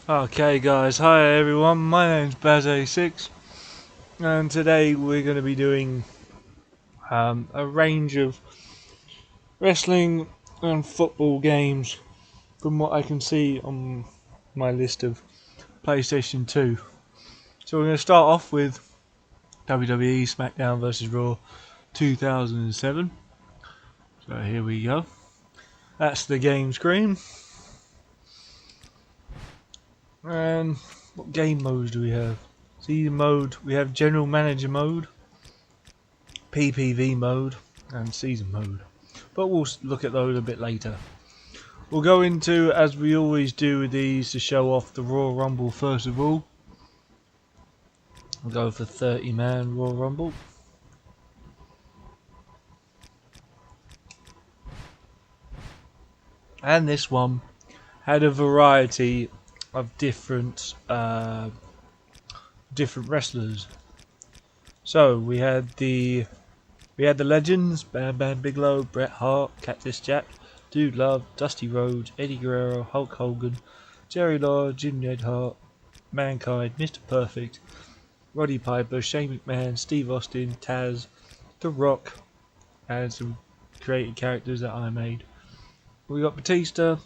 Okay guys, hi everyone, my name's Baz86 and today we're going to be doing a range of wrestling and football games from what I can see on my list of PlayStation 2. So we're going to start off with WWE Smackdown VS RAW 2007. So here we go. That's the game screen. And what game modes do we have? Season mode, we have General Manager mode, PPV mode and season mode, but we'll look at those a bit later. We'll go into, as we always do with these, to show off the Royal Rumble first of all. We'll go for 30-man Royal Rumble. And this one had a variety of different wrestlers. So we had the legends: Bam Bam Bigelow, Bret Hart, Cactus Jack, Dude Love, Dusty Rhodes, Eddie Guerrero, Hulk Hogan, Jerry Lawler, Jim Neidhart, Mankind, Mr. Perfect, Roddy Piper, Shane McMahon, Steve Austin, Taz, The Rock, and some created characters that I made. We got Batista,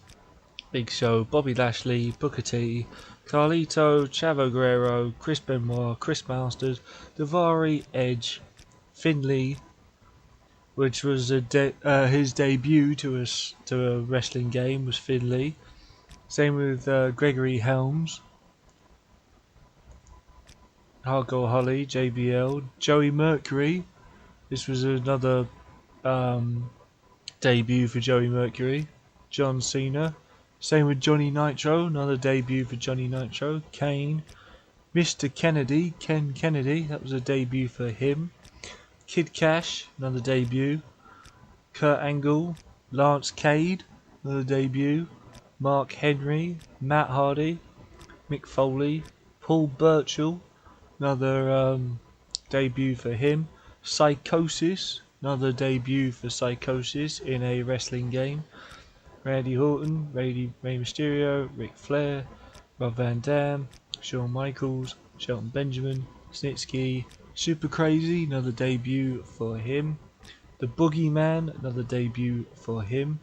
Big Show, Bobby Lashley, Booker T, Carlito, Chavo Guerrero, Chris Benoit, Chris Masters, Daivari, Edge, Finlay, which was his debut to a wrestling game, was Finlay. Same with Gregory Helms, Hardcore Holly, JBL, Joey Mercury. This was another debut for Joey Mercury. John Cena. Same with Johnny Nitro, another debut for Johnny Nitro. Kane, Mr. Kennedy, Ken Kennedy, that was a debut for him. Kid Cash, another debut. Kurt Angle, Lance Cade, another debut. Mark Henry, Matt Hardy, Mick Foley, Paul Burchill, another debut for him. Psychosis, another debut for Psychosis in a wrestling game. Randy Orton, Rey Mysterio, Ric Flair, Rob Van Dam, Shawn Michaels, Shelton Benjamin, Snitsky, Super Crazy, another debut for him. The Boogeyman, another debut for him.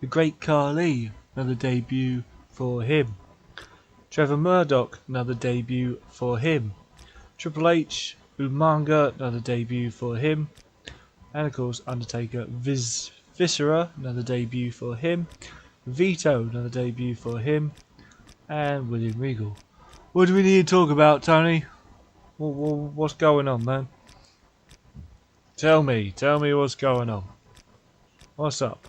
The Great Khali, another debut for him. Trevor Murdoch, another debut for him. Triple H, Umaga, another debut for him. And of course Undertaker, Viscera, another debut for him. Vito, another debut for him. And William Regal. What do we need to talk about, Tony? What's going on, man? Tell me what's going on. What's up?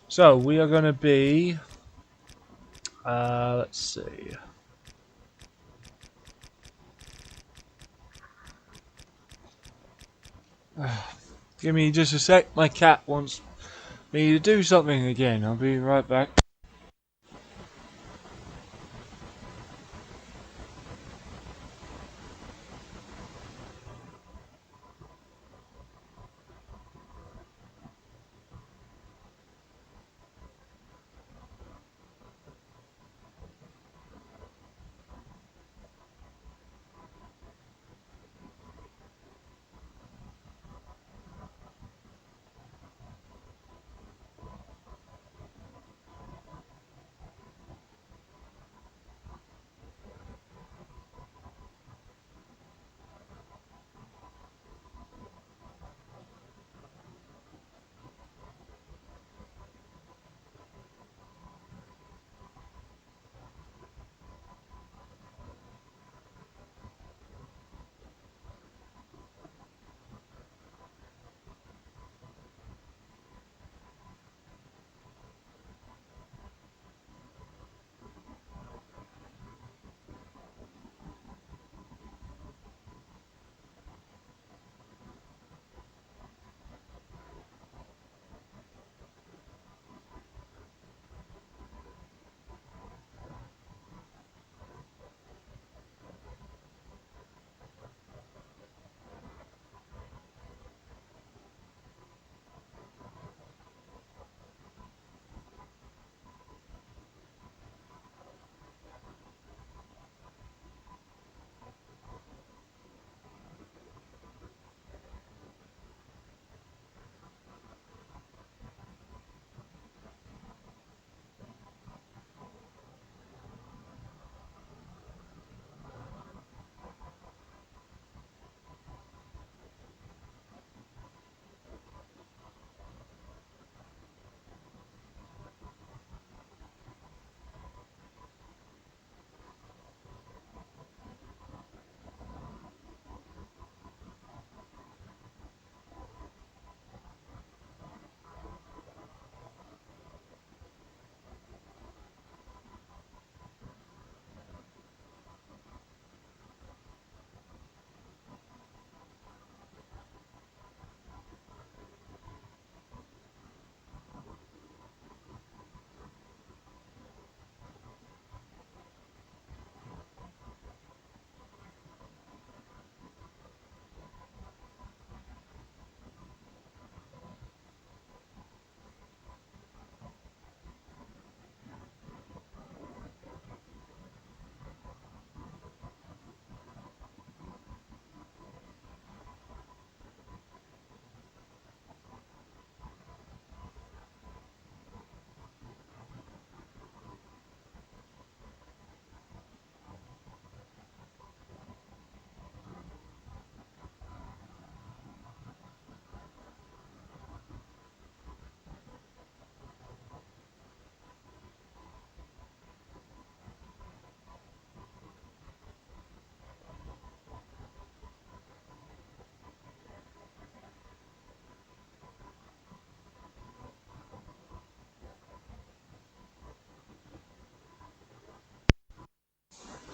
So we are going to be, let's see. Give me just a sec. My cat wants me to do something again. I'll be right back.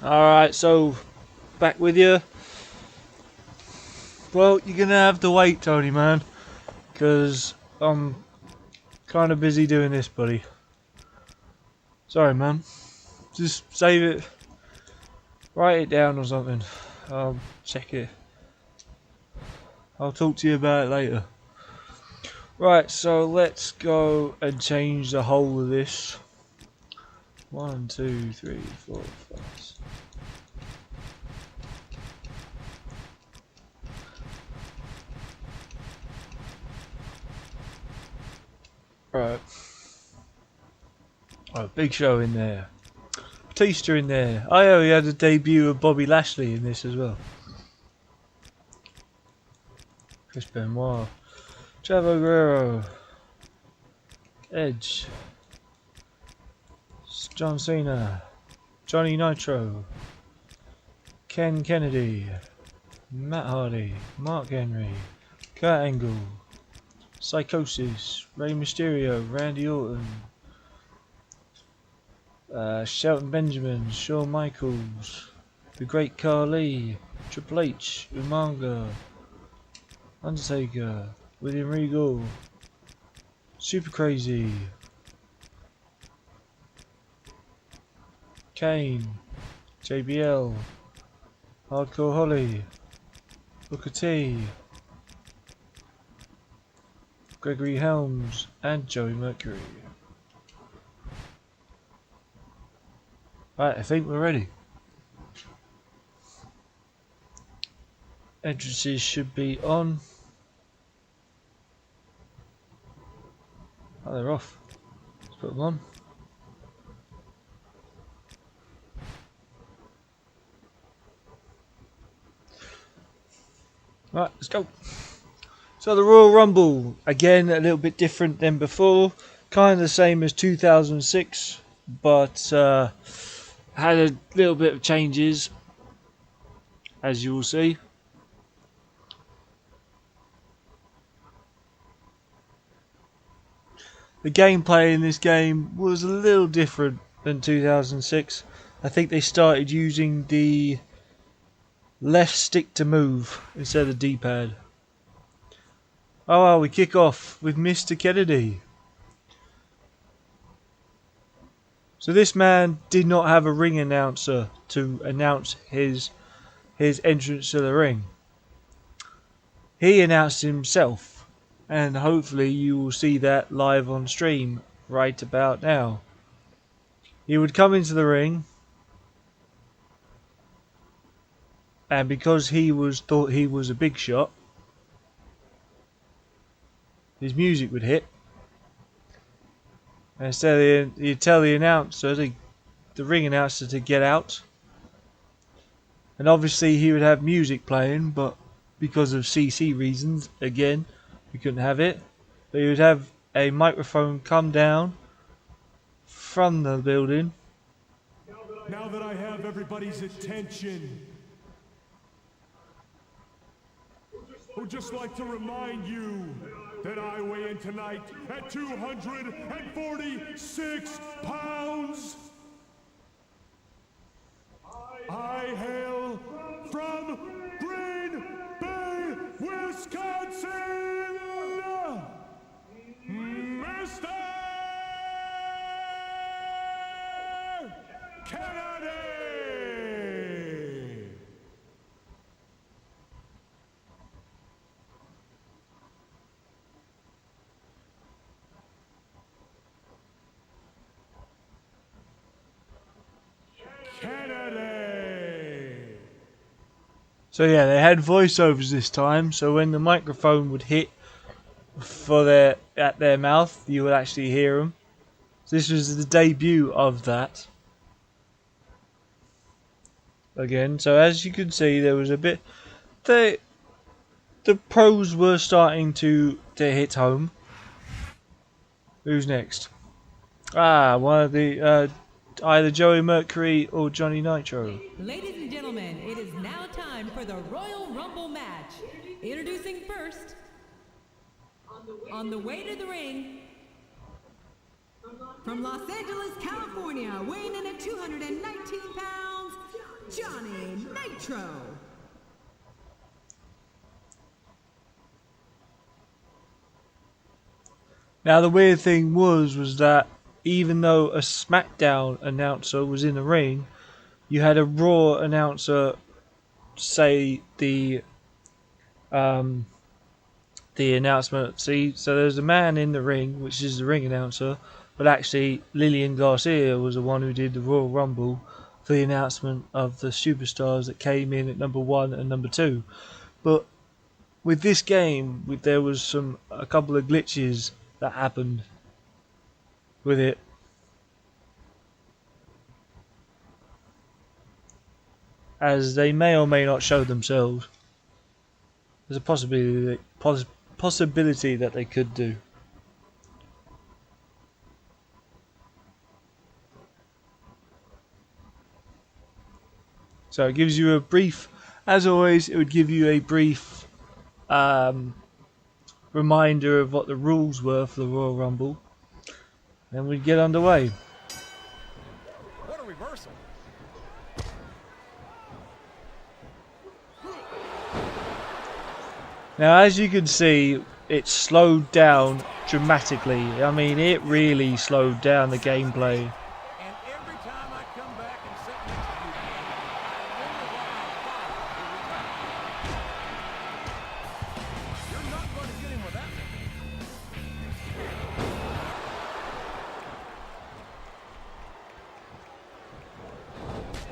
Alright, so back with you. Well, you're gonna have to wait, Tony, man, because I'm kind of busy doing this, buddy. Sorry, man. Just save it, write it down or something. I'll check it. I'll talk to you about it later. Right, so let's go and change the whole of this. 1, 2, 3, 4, 5. Right. Oh, Big Show in there. Batista in there. Oh, we had a debut of Bobby Lashley in this as well. Chris Benoit. Chavo Guerrero. Edge. John Cena. Johnny Nitro. Ken Kennedy. Matt Hardy. Mark Henry. Kurt Angle. Psychosis. Rey Mysterio. Randy Orton. Shelton Benjamin, Shawn Michaels, The Great Khali, Triple H, Umaga, Undertaker, William Regal, Super Crazy, Kane, JBL, Hardcore Holly, Booker T, Gregory Helms, and Joey Mercury. Right, I think we're ready. Entrances should be on. Oh, they're off. Let's put them on. Right, let's go. So the Royal Rumble, again a little bit different than before. Kind of the same as 2006, but had a little bit of changes, as you will see. The gameplay in this game was a little different than 2006. I think they started using the left stick to move instead of D-pad. Oh well, we kick off with Mr. Kennedy. So this man did not have a ring announcer to announce his entrance to the ring. He announced himself, and hopefully you will see that live on stream right about now. He would come into the ring, and because he thought he was a big shot, his music would hit. And instead he'd tell the announcer, the ring announcer, to get out. And obviously he would have music playing, but because of CC reasons, again, we couldn't have it. But he would have a microphone come down from the building. Now that I have everybody's attention, I would just like to remind you that I weigh in tonight at 246 pounds. I hail from Green Bay, Wisconsin, Mr. Kennedy! So yeah, they had voiceovers this time, so when the microphone would hit at their mouth, you would actually hear them. So this was the debut of that. Again, so as you can see, there was a bit. The pros were starting to hit home. Who's next? One of the either Joey Mercury or Johnny Nitro. Ladies and gentlemen, it is now time for the Royal Rumble match. Introducing first, on the way to the ring, from Los Angeles, California, weighing in at 219 pounds, Johnny Nitro. Now the weird thing was that even though a SmackDown announcer was in the ring, you had a Raw announcer say the announcement. See, so there's a man in the ring, which is the ring announcer, but actually Lillian Garcia was the one who did the Royal Rumble for the announcement of the superstars that came in at number 1 and number 2. But with this game, there was a couple of glitches that happened with it. As they may or may not show themselves. There's a possibility that they could do. So it gives you a brief, as always, it would give you a brief reminder of what the rules were for the Royal Rumble. Then we'd get underway. What a reversal. Now, as you can see, it slowed down dramatically. I mean, it really slowed down the gameplay. And every time I come back and sit next to you, I wonder why you're not going to get him with that.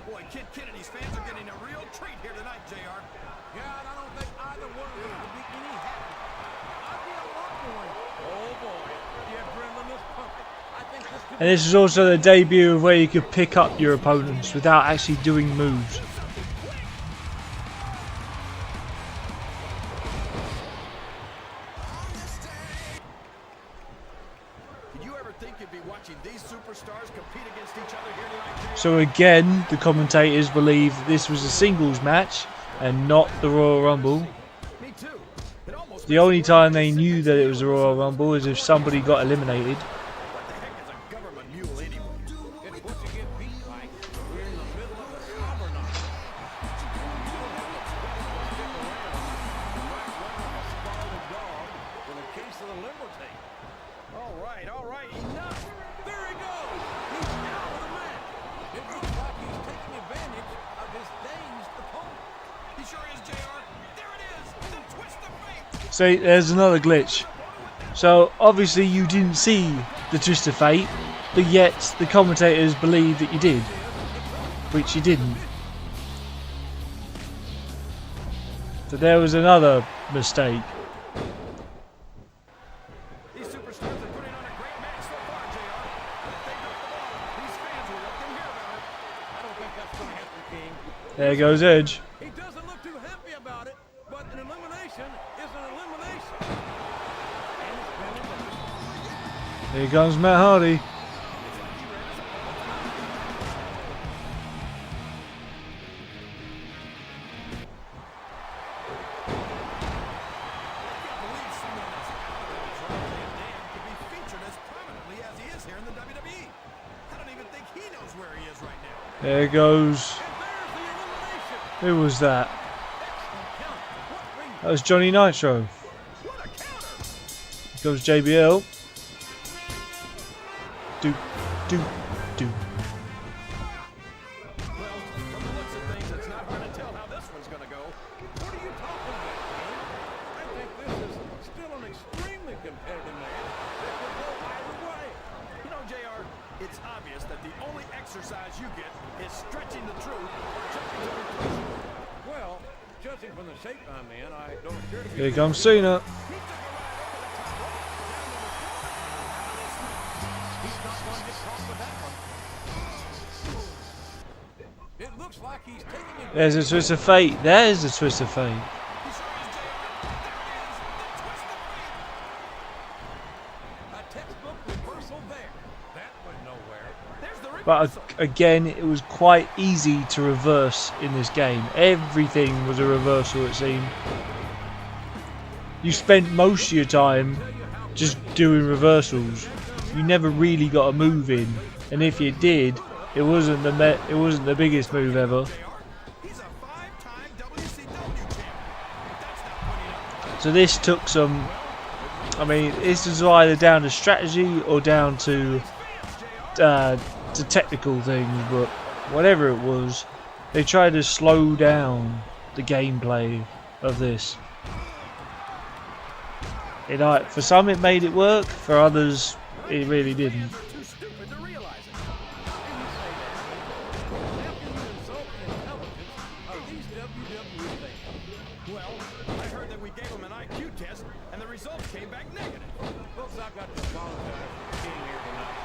Boy, Kid Kennedy's fans are getting a real treat here tonight, JR. Yeah, and I don't think either one of them would be any happier. I'd be a lot more. Oh boy, the adrenaline is pumping. I think this could And this is also the debut of where you could pick up your opponents without actually doing moves. Did you ever think you'd be watching these superstars compete against each other here tonight? So again, the commentators believe this was a singles match and not the Royal Rumble. Me too. It almost The only time they knew that it was the Royal Rumble is if somebody got eliminated. what the heck is a government mule anyway? It's what you get beat like. We're in the middle of a slobber knock. All right, enough. There he goes. He's out of the match. It looks like he's taking advantage of his dazed opponent. He sure is, JR. There it is, the twist of fate. See, there's another glitch. So obviously you didn't see the twist of fate, but yet the commentators believe that you did, which you didn't. So there was another mistake. These superstars are putting on a great match so far, JR. But if they drop the ball, these fans will let them hear about it. I don't think that's going to happen, King. There goes Edge. He doesn't look too happy about it, but an elimination is an elimination. And it's been eliminated. Here comes Matt Hardy. Believe someone as popular as Rob Van Dam could be featured as prominently as he is here in the WWE. I don't even think he knows where he is right now. There goes. And there's the elimination. Who was that? Excellent count. What ring? That was Johnny Nitro. What a counter. Here goes JBL. Do, do, do. Well, from the looks of things, it's not hard to tell how this one's going to go. What are you talking about, King? I think this is still an extremely competitive match that could go either way. You know, JR, it's obvious that the only exercise you get is stretching the truth or jumping to conclusions. Well, judging from the shape I'm in, I don't appear to be... Here comes Cena. He took a ride over the top rope down to the floor. He's not going to get caught with that one. It looks like he's taking it. There's a twist of fate. There's a twist of fate. He sure is, JR. There it is, the twist of fate. A textbook reversal there. That went nowhere. There's the reversal. But again, it was quite easy to reverse in this game. Everything was a reversal, it seemed. You spent most of your time just doing reversals. You never really got a move in, and if you did, it wasn't the biggest move ever. So this took some. I mean, this is either down to strategy or down to technical things, but whatever it was, they tried to slow down the gameplay of this. For some it made it work, for others it really didn't. Too stupid to realize it. And you say that. How can you insult the intelligence of these WWE fans? Well, I heard that we gave them an IQ test, and the results came back negative. Folks, I've got to apologize for being here tonight.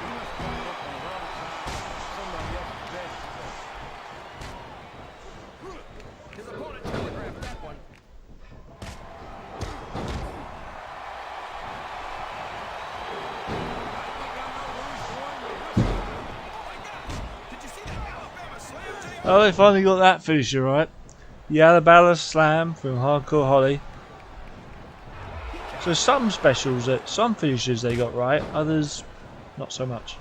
We must have up on the wrong side of somebody else's bed today. His opponent telegraphed that one. Oh, they finally got that finisher right. The Alabama Slam from Hardcore Holly. So some finishers they got right, others not so much.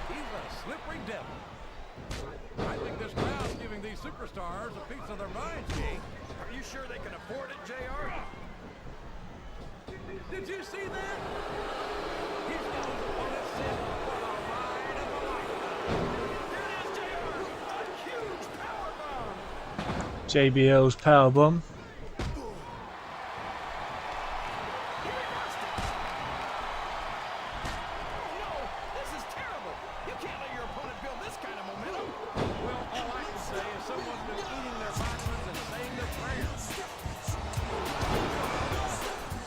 He's a slippery devil. I think this crowd's giving these superstars a piece of their minds, King. Are you sure they can afford it, JR? Did you see that? He's got his opponent set for the ride of a lifetime. There it is, JR. A huge powerbomb. JBL's powerbomb. This is terrible. You can't let your opponent build this kind of momentum. Well, all I can say is someone's been eating their vitamins and saying their prayers.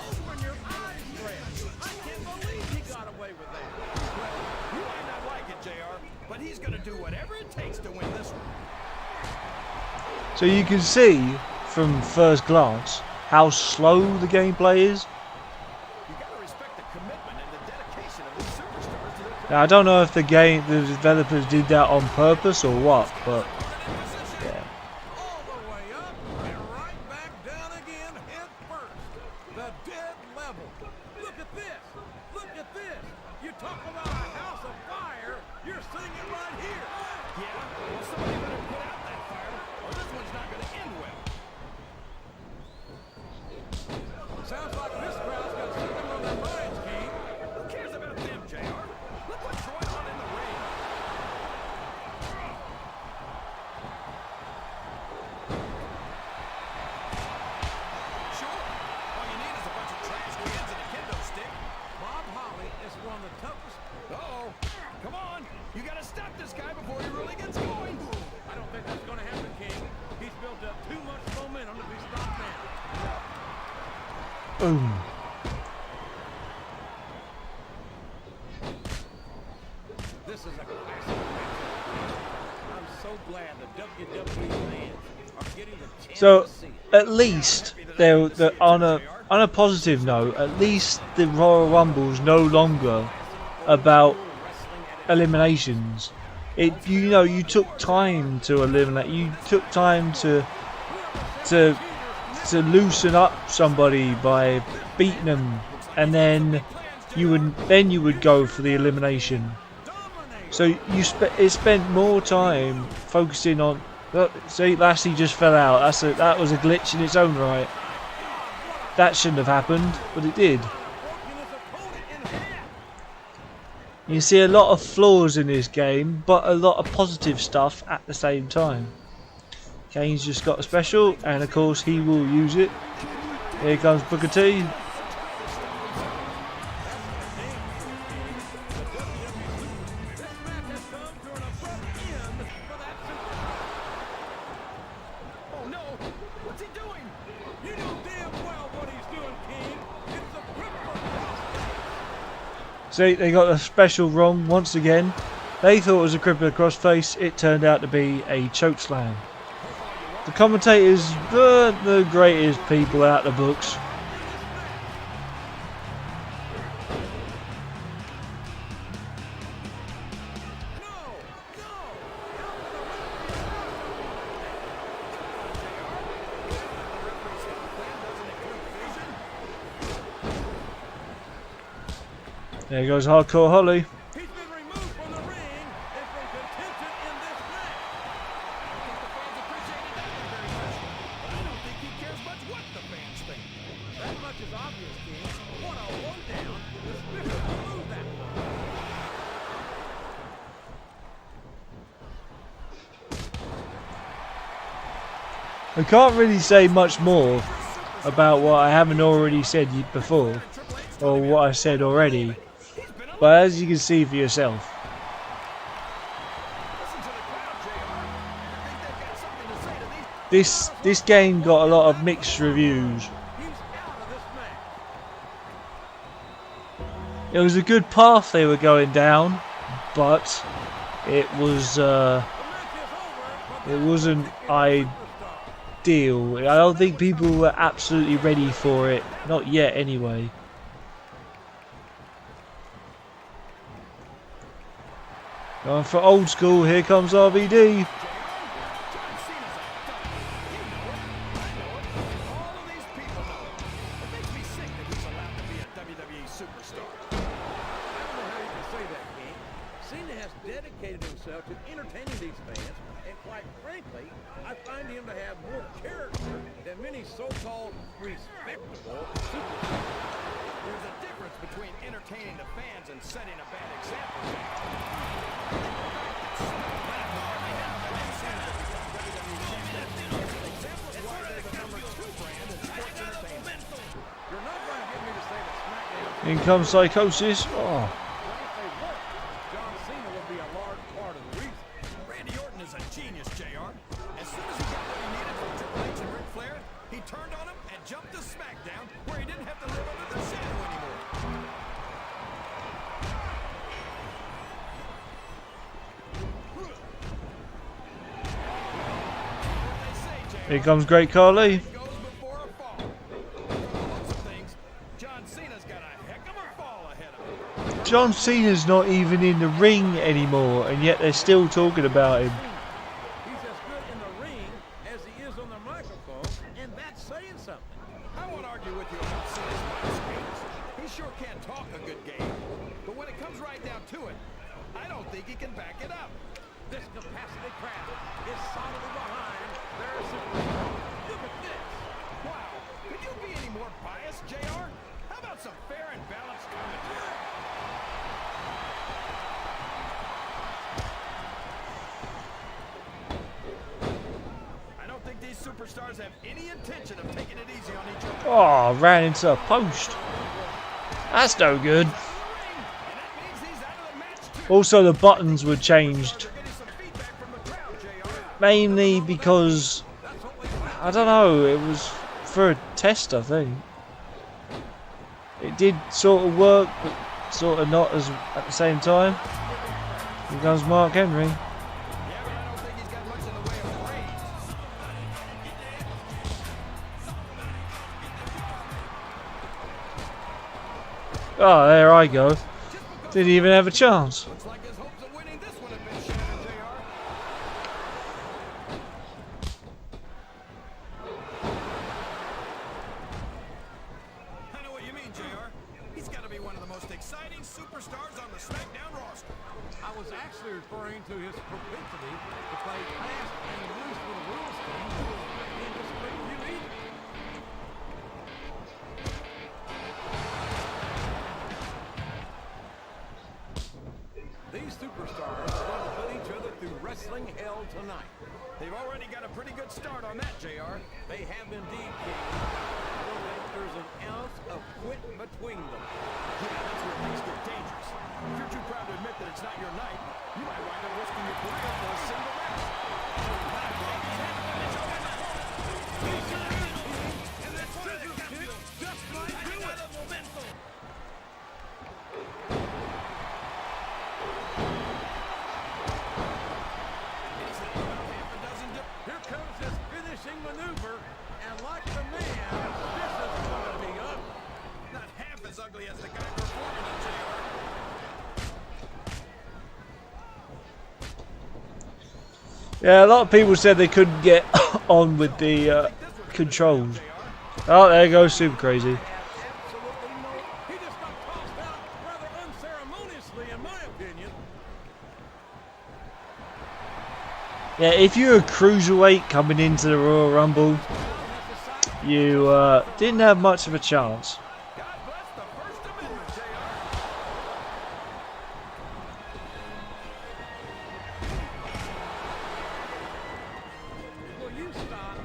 Open your eyes, Fred. I can't believe he got away with that. Well, you might not like it, JR, but he's going to do whatever it takes to win this one. So you can see from first glance how slow the gameplay is. You got to respect the commitment and the dedication of these superstars to their Now I don't know if the developers did that on purpose or what, but yeah. all the way up and right back down again head first. The dead level. Look at this. Look at this. You talk about a house of fire. You're seeing it right here. Yeah, well, somebody better put out that fire or this one's not going to end well. Sounds like this crowd's got something on their minds, King. Who cares about them, JR? Look what Troy's on in the ring. Sure. All you need is a bunch of trash cans and a kendo stick. Bob Holly is one of the toughest. Uh-oh. Come on. You got to stop this guy before he really gets going. I don't think that's going to happen, King. He's built up too much momentum to be stopped now. Boom. This is a classic match. I'm so glad the WWE fans are getting the chance So to see it. at least on a positive note, at least the Royal Rumble's no longer about eliminations. You took time to eliminate. You took time to loosen up somebody by beating them, and then you would go for the elimination. So it spent more time focusing on. See, Lashley just fell out. That was a glitch in its own right. That shouldn't have happened, but it did. You see a lot of flaws in this game, but a lot of positive stuff at the same time. Kane's just got a special, and of course he will use it. Here comes Booker T. Oh no! What's he doing? You know damn well what he's doing, King. It's a crippler. See, they got a special wrong once again. They thought it was a crippler crossface. It turned out to be a chokeslam. The commentators weren't the greatest people out the books. There goes Hardcore Holly. He's been removed from the ring. In I can't really say much more about what I haven't already said before, or what I said already, but as you can see for yourself. This game got a lot of mixed reviews. It was a good path they were going down, but it wasn't ideal. I don't think people were absolutely ready for it, not yet anyway. Going for old school, here comes RVD. In comes Psychosis. Oh. John Cena would be a large part of the reason. Randy Orton is a genius, JR. As soon as he got what he needed from Triple H and Ric Flair, he turned on him and jumped to SmackDown, where he didn't have to live under their shadow anymore. Here comes Great Khali. John Cena's not even in the ring anymore, and yet they're still talking about him. He's as good in the ring as he is on the microphone, and that's saying something. I won't argue with you about Cena's mic skills. He sure can talk a good game, but when it comes right down to it, I don't think he can back it up. This capacity crowd is solidly behind their superstar. Look at this. Wow, could you be any more biased, JR? How about some fair and balanced commentary? These superstars have any intention of taking it easy on each other. Oh, ran into a post. That's no good. Also, the buttons were changed. Mainly because, I don't know, it was for a test, I think. It did sort of work, but sort of not as at the same time. Here comes Mark Henry. Oh, there I go. Didn't even have a chance. Looks like his hopes of winning this one have been shattered, JR. I know what you mean, JR. He's got to be one of the most exciting superstars on the Smackdown roster. I was actually referring to his propensity to play fast and loose with the rules team in this WWE. These superstars are going to put each other through wrestling hell tonight. They've already got a pretty good start on that, JR. They have indeed, King. I don't think there's an ounce of quit between them. Yeah, that's where things get dangerous. If you're too proud to admit that it's not your night, you might wind up risking your career for a single match. Just might do it. Here comes his finishing maneuver, and like the man, this is going to be ugly. Not half as ugly as the guy performing it, JR. Yeah, a lot of people said they couldn't get on with the controls. Oh, there goes Super Crazy. Absolutely no. He just got tossed out rather unceremoniously, in my opinion. Yeah, if you're a cruiserweight coming into the Royal Rumble, you didn't have much of a chance. God bless the First Amendment, JR. Will you stop?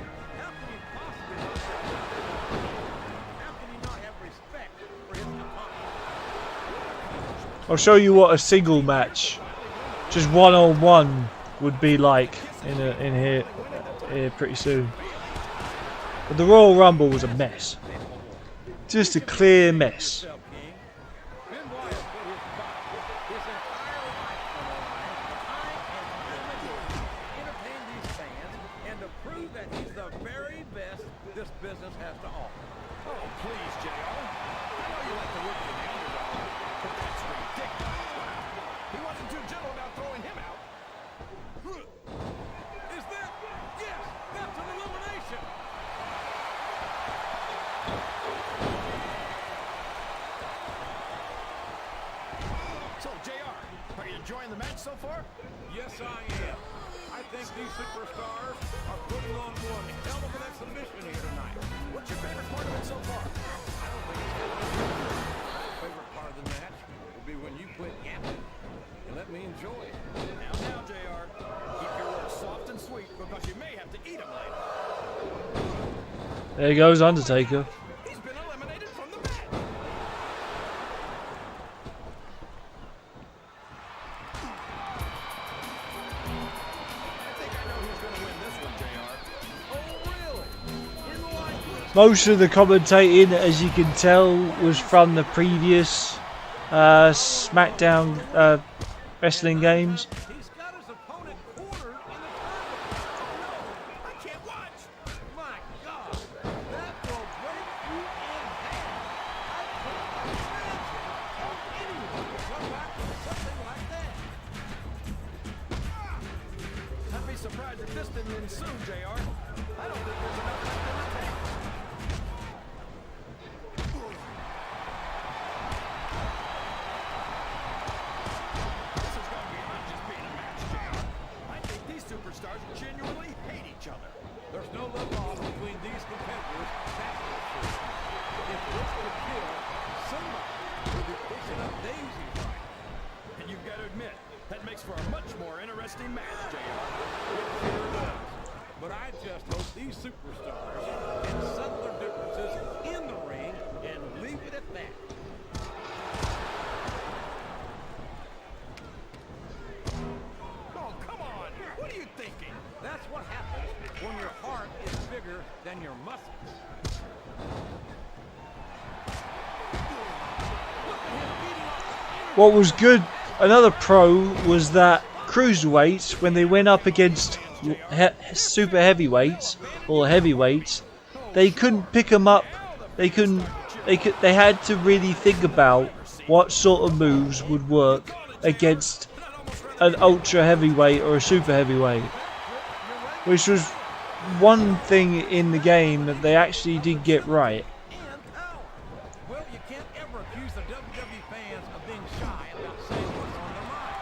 I'll show you what a single match, just one-on-one, would be like in here pretty soon. But the Royal Rumble was a mess. Just a clear mess. This business has to offer. Oh, please, JR. I know you like to work for the underdog, but that's ridiculous. He wasn't too gentle about throwing him out. Is that? Yes, that's an elimination. So, JR, are you enjoying the match so far? Yes, I am. I think these superstars are putting on one hell of an exhibition here tonight. What's your favorite part of it so far? I don't think it's good. My favorite part of the match will be when you quit yapping and let me enjoy it. Now, JR, keep your words soft and sweet because you may have to eat them later. There goes Undertaker. He's been eliminated from the match. Most of the commentating, as you can tell, was from the previous Smackdown wrestling games. He's got his opponent cornered in the tournament. Oh, no, I can't watch. My God, that will break you in half. I can't imagine how anyone would come back from something like that. I'd be surprised if this didn't ensue, JR. I don't think there's enough left in the tank. This is going beyond just being a match, JR. I think these superstars genuinely hate each other. There's no love lost between these competitors, that's for sure. If this could kill, somebody would be pushing up daisies right. And you've got to admit, that makes for a much more interesting match, JR. It sure does. But I just hope these superstars can settle their differences in the ring and leave it at that. Oh, come on! What are you thinking? That's what happens when your heart is bigger than your muscles. What was good, another pro, was that cruiserweights, when they went up against super heavyweights or heavyweights, they couldn't pick them up. They had to really think about what sort of moves would work against an ultra heavyweight or a super heavyweight, which was one thing in the game that they actually did get right. And power. Well, you can't ever accuse the WWE fans of being shy about saying what's on their mind.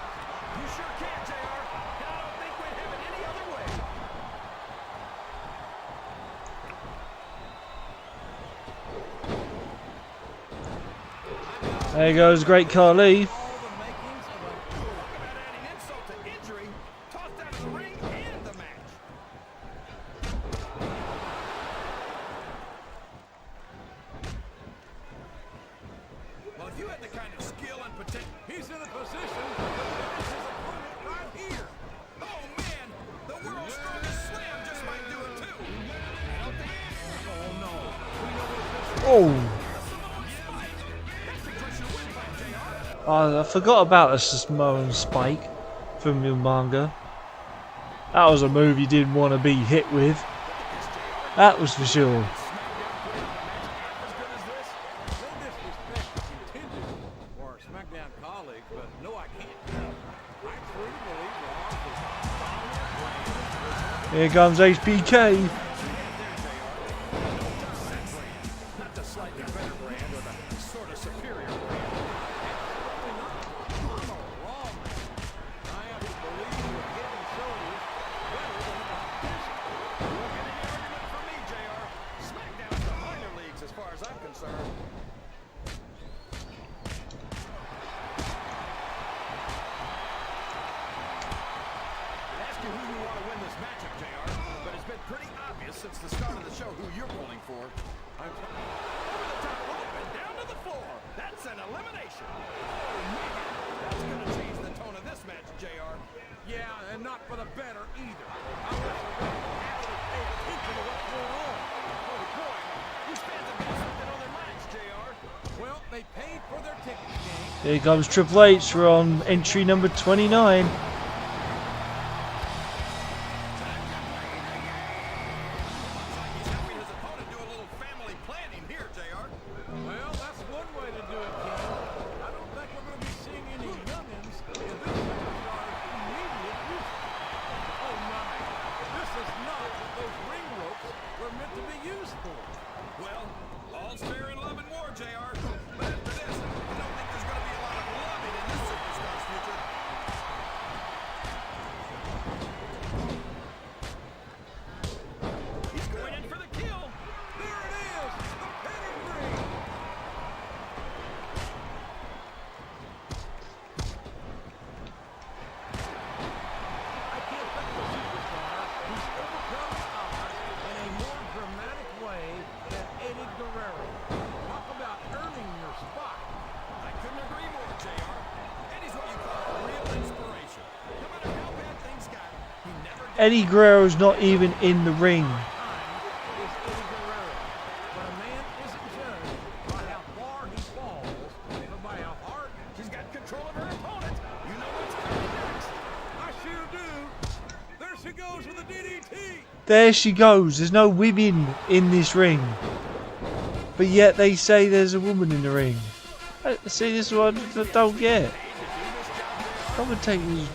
You sure can, JR. And I don't think we'd have it any other way. There goes Great Khali. All the makings of a Talk about adding insult to injury. Tossed out of the ring and the match. Well, if you had the kind of skill and potential... he's in a position to finish his opponent right here. Oh, man! The world's strongest slam just might do it, too. I don't think... Oh no. We know what this Oh, I forgot about the Samoan Spike from the manga. That was a move you didn't want to be hit with. That was for sure. as good as this. No disrespect intended for our SmackDown colleagues, but no, I can't. I truly believe Raw is Here comes HBK. not the slightly better brand or the sort of superior brand. Smackdown's the minor leagues as far as I'm concerned. It has you who you want to win this matchup, JR, but it's been pretty obvious since the start of the show who you're pulling for. Over the top rope and down to the floor. That's an elimination. Oh, man. That's going to change the tone of this match, JR. Yeah, and not for the better either. I wish the ref would actually pay attention to what's going on. Oh, boy. These fans have got something on their minds, JR. Well, they paid for their tickets, King. Here comes Triple H. We're on entry number 29. Well, that's one way to do it, King. I don't think we're going to be seeing any youngins in this superstar's immediate future. Oh, my. This is not what those ring ropes were meant to be used for. Well, all's fair in love and war, JR. But after this, I don't think there's going to be a lot of loving in this superstar's future. He's going in for the kill. There it is, the pedigree. I can't think of a superstar who's overcome the odds in a more dramatic way than Eddie Guerrero. Talk about earning your spot. I couldn't agree more, JR. Eddie's what you call a real inspiration. No matter how bad things got, he never gave Eddie Guerrero's not even in the ring. Time is Eddie Guerrero. But a man isn't judged by how far he falls, but by how hard. She's got control of her opponent. You know what's coming next. I sure do. There she goes with a DDT. There she goes. There's no women in this ring. But yet they say there's a woman in the ring. See, this is what I don't get. Commentators,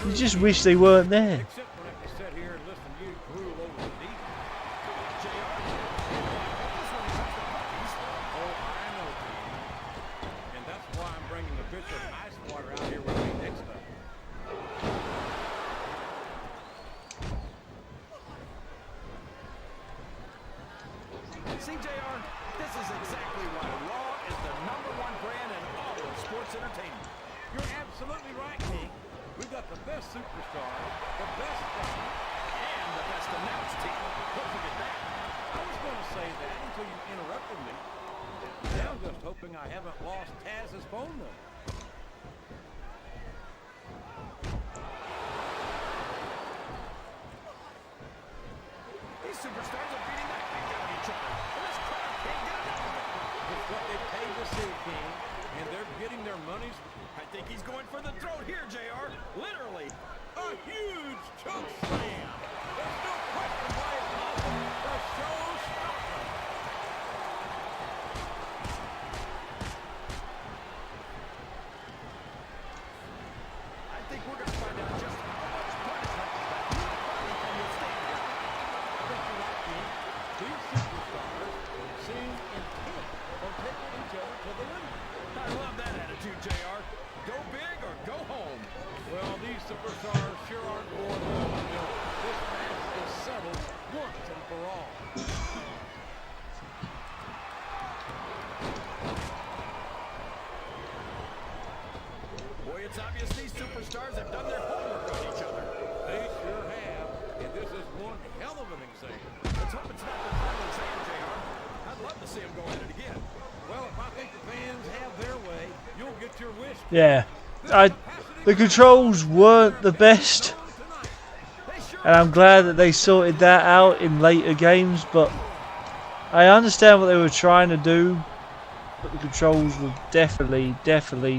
you just wish they weren't there. Except when I can sit here and listen to you drool over the deep. Oh, I know, King. And that's why I'm bringing the pitcher of ice water out here with me next time. See, JR, this is exactly why Raw is the #1 brand in all of sports entertainment. You're absolutely right, King. We've got the best superstar, the best star. And the best announced team. Don't forget that. I was going to say that until you interrupted me. Now I'm just hoping I haven't lost Taz's phone number. These superstars are beating the heck out of each other. And this crowd can't get enough of it. It's what they paid to see, King, and they're getting their money's I think he's going for the throat here, JR. Literally. a huge choke slam. There's no question why it's awesome. The showstopper. I think we're going to find out just how much punishment that new body can withstand here. I think you're right, King. These superstars seem intent on taking each other to the limit. I love that attitude, JR. Go big or go home. Well, these superstars sure aren't going home until this match is settled once and for all. Boy, it's obvious these superstars have done their homework on each other. They sure have, and this is one hell of an example. Let's hope it's not the final exam, JR. I'd love to see them go at it again. Well, if I think the fans have their way, you'll get your wish. Yeah, the controls weren't the best, and I'm glad that they sorted that out in later games. But I understand what they were trying to do, but the controls were definitely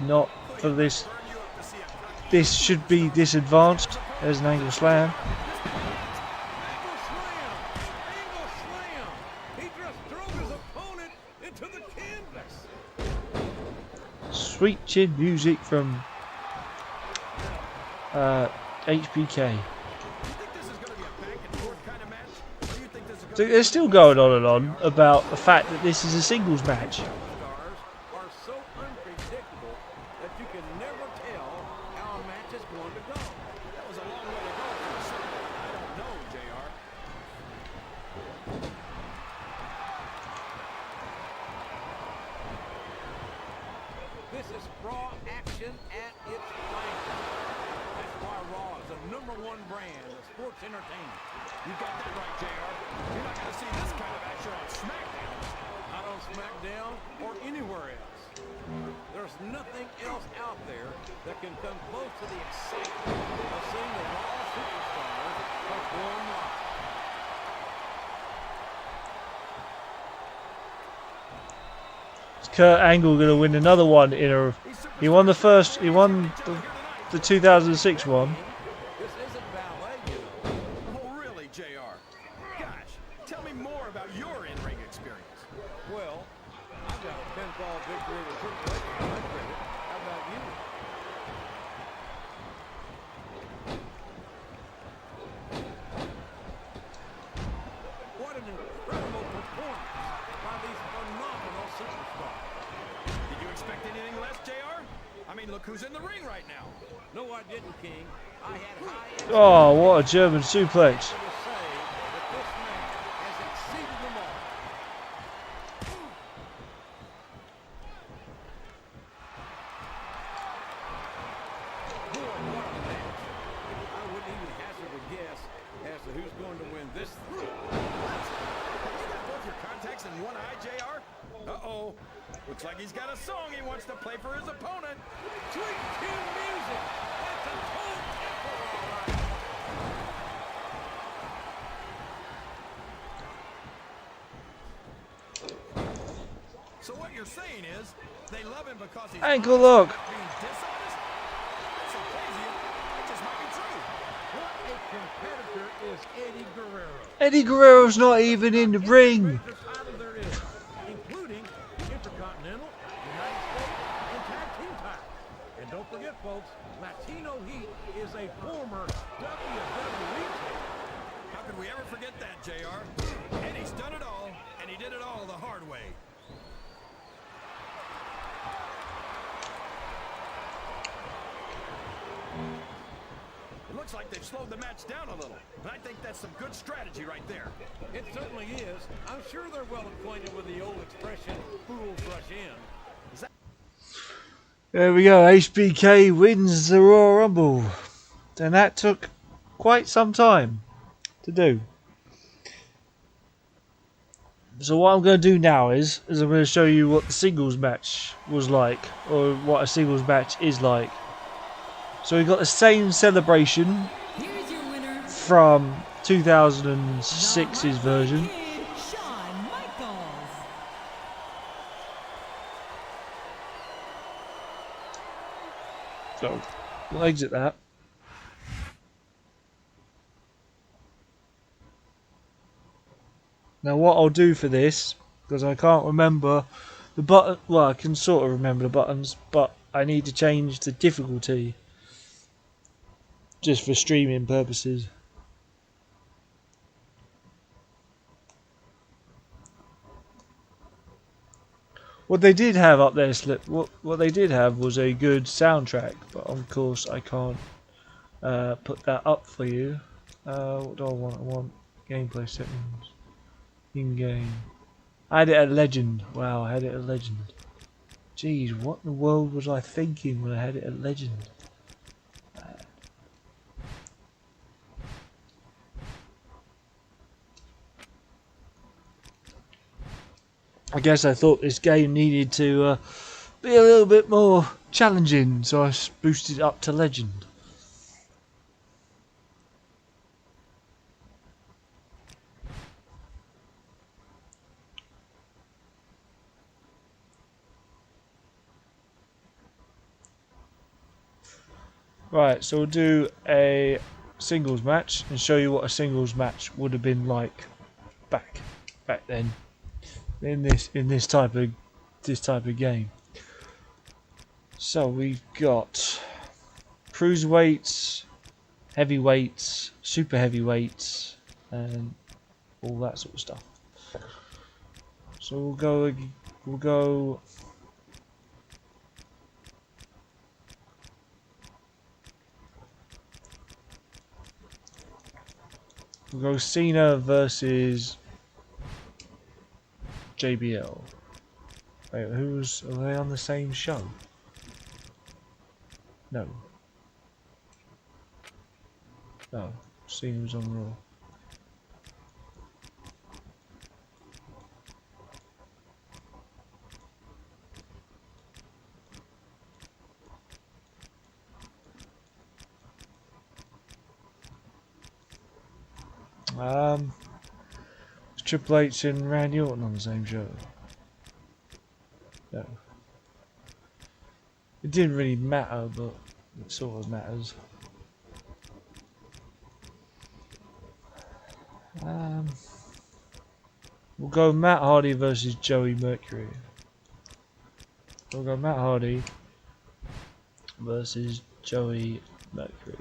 not for this. This should be this advanced. There's an angle slam. Angle slam! Angle slam! He just threw his opponent into the canvas. Sweet chin music from HBK. You think this is going to be a back and forth kind of match? Or you think this is going So they're still going on and on about the fact that this is a singles match. Stars are so unpredictable that you can never tell how a match is going to go. That was a long way to go for a certain I don't know, JR. This is Raw action at its finest. That's why Raw is a #1 brand of sports entertainment. You got that right, JR. You're not going to see this kind of action on SmackDown. Not on SmackDown or anywhere else. There's nothing else out there that can come close to the excitement of seeing the Raw superstars perform live. Is Kurt Angle going to win another one in a? He won the first. He won the 2006 one. This isn't ballet, you know. Oh, really, JR? Gosh, tell me more about your in-ring experience. Well, I've got a pinfall victory with Triple H to my credit. How about you? What an incredible performance by these phenomenal superstars. Did you expect anything less, JR? I mean, look who's in the ring right now. No, I didn't, King. I had high Oh, what a German suplex! to say that this man has exceeded them all. Boy, what a match. I wouldn't even hazard a guess as to who's going to win this thing. What? You got both your contacts in one eye, JR? Uh-oh. Looks like he's got a song he wants to play for his opponent. Sweet chin music. That's a total tempo, all right. So what you're saying is, they love him because he's Ankle lock. being dishonest? That's so crazy. It just might be true. What a competitor is Eddie Guerrero. Eddie Guerrero's not even in the ring. Greatest title there is, including the Intercontinental, United States, and Tag Team titles. And don't forget, folks, Latino Heat is a former WWE champion. How could we ever forget that, JR? And he's done it all, and he did it all the hard way. It looks like they've slowed the match down a little, and I think that's some good strategy right there. It certainly is. I'm sure they're well acquainted with the old expression, fools rush in. There we go. HBK wins the Royal Rumble, and that took quite some time to do. So what I'm going to do now is I'm going to show you what the singles match was like, or what a singles match is like. So we got the same celebration Here's your winner, from 2006's version. Kid Shawn Michaels. So we'll exit that. Now what I'll do for this, because I can't remember the button, well I can sort of remember the buttons, but I need to change the difficulty just for streaming purposes. What they did have up there, what they did have was a good soundtrack, but of course I can't put that up for you. What do I want? I want gameplay settings, in-game. I had it at Legend. Wow, I had it at Legend. Jeez, what in the world was I thinking when I had it at Legend? I guess I thought this game needed to be a little bit more challenging, so I boosted it up to Legend. Right, so we'll do a singles match and show you what a singles match would have been like back then in this type of game. So we've got cruiserweights, heavyweights, super heavyweights, and all that sort of stuff. So we'll go Cena versus JBL. Wait, are they on the same show? No. Oh, Cena was on Raw. Was Triple H and Randy Orton on the same show? No. It didn't really matter, but it sort of matters. We'll go Matt Hardy versus Joey Mercury. We'll go Matt Hardy versus Joey Mercury.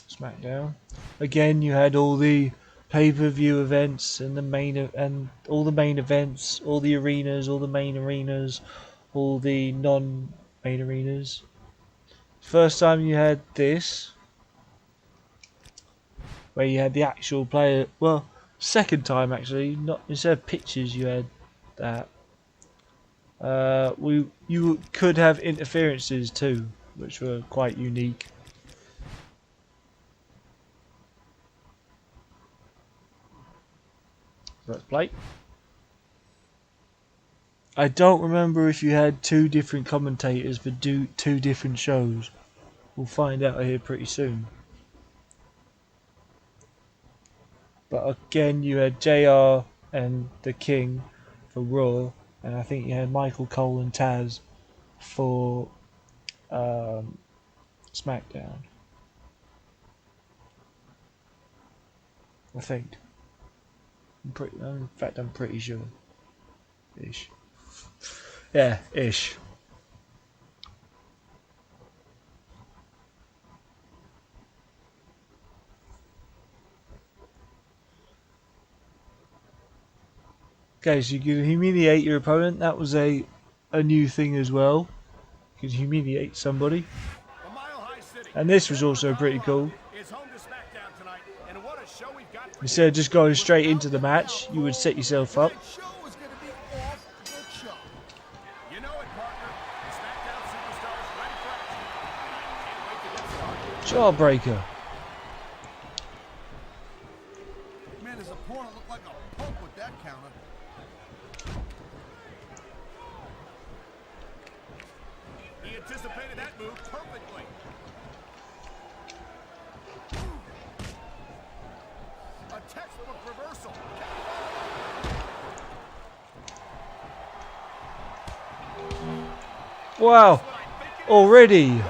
Smackdown. Again, you had all the pay-per-view events and all the main events, all the arenas, all the main arenas, all the non-main arenas. First time you had this, where you had the actual player. Well, second time actually, not instead of pictures, you had that. You could have interferences too, which were quite unique. Let's play. I don't remember if you had two different commentators for two different shows. We'll find out here pretty soon. But again, you had JR and the King for Raw, and I think you had Michael Cole and Taz for SmackDown. I think. In fact, I'm pretty sure. Ish. Yeah, ish. Okay, so you can humiliate your opponent. That was a new thing as well. You can humiliate somebody. And this was also pretty cool. Instead of just going straight into the match, you would set yourself up. Jawbreaker. Man, his opponent looked like a punk with that counter. He anticipated that move perfectly. A textbook reversal. Wow. Already.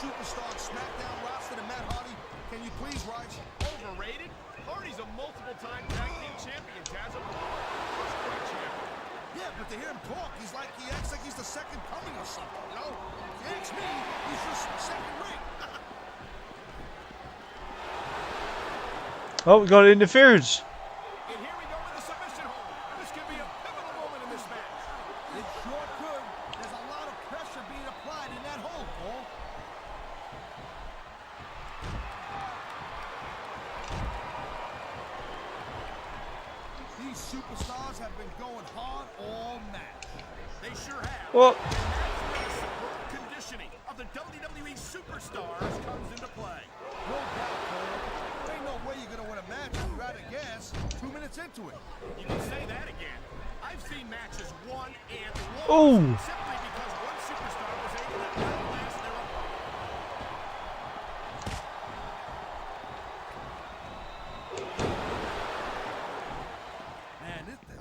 Superstar on SmackDown roster than Matt Hardy. Can you please, Raj? Overrated? Hardy's a multiple-time tag team champion, Taz. Yeah, but to hear him talk, he acts like he's the second coming or something, you know? If you ask me, he's just second ring. Oh, we got interference. And here we go with the submission hold. This could be a pivotal moment in this match. It sure could. There's a lot of pressure being applied in that hold, Cole. These superstars have been going hard all match. They sure have. What? Conditioning of the WWE superstars comes into play. No doubt, Cole. There ain't no way you're going to win a match if you're out of gas 2 minutes into it. You can say that again. I've seen matches won and lost simply because one superstar was able to outlast their opponent.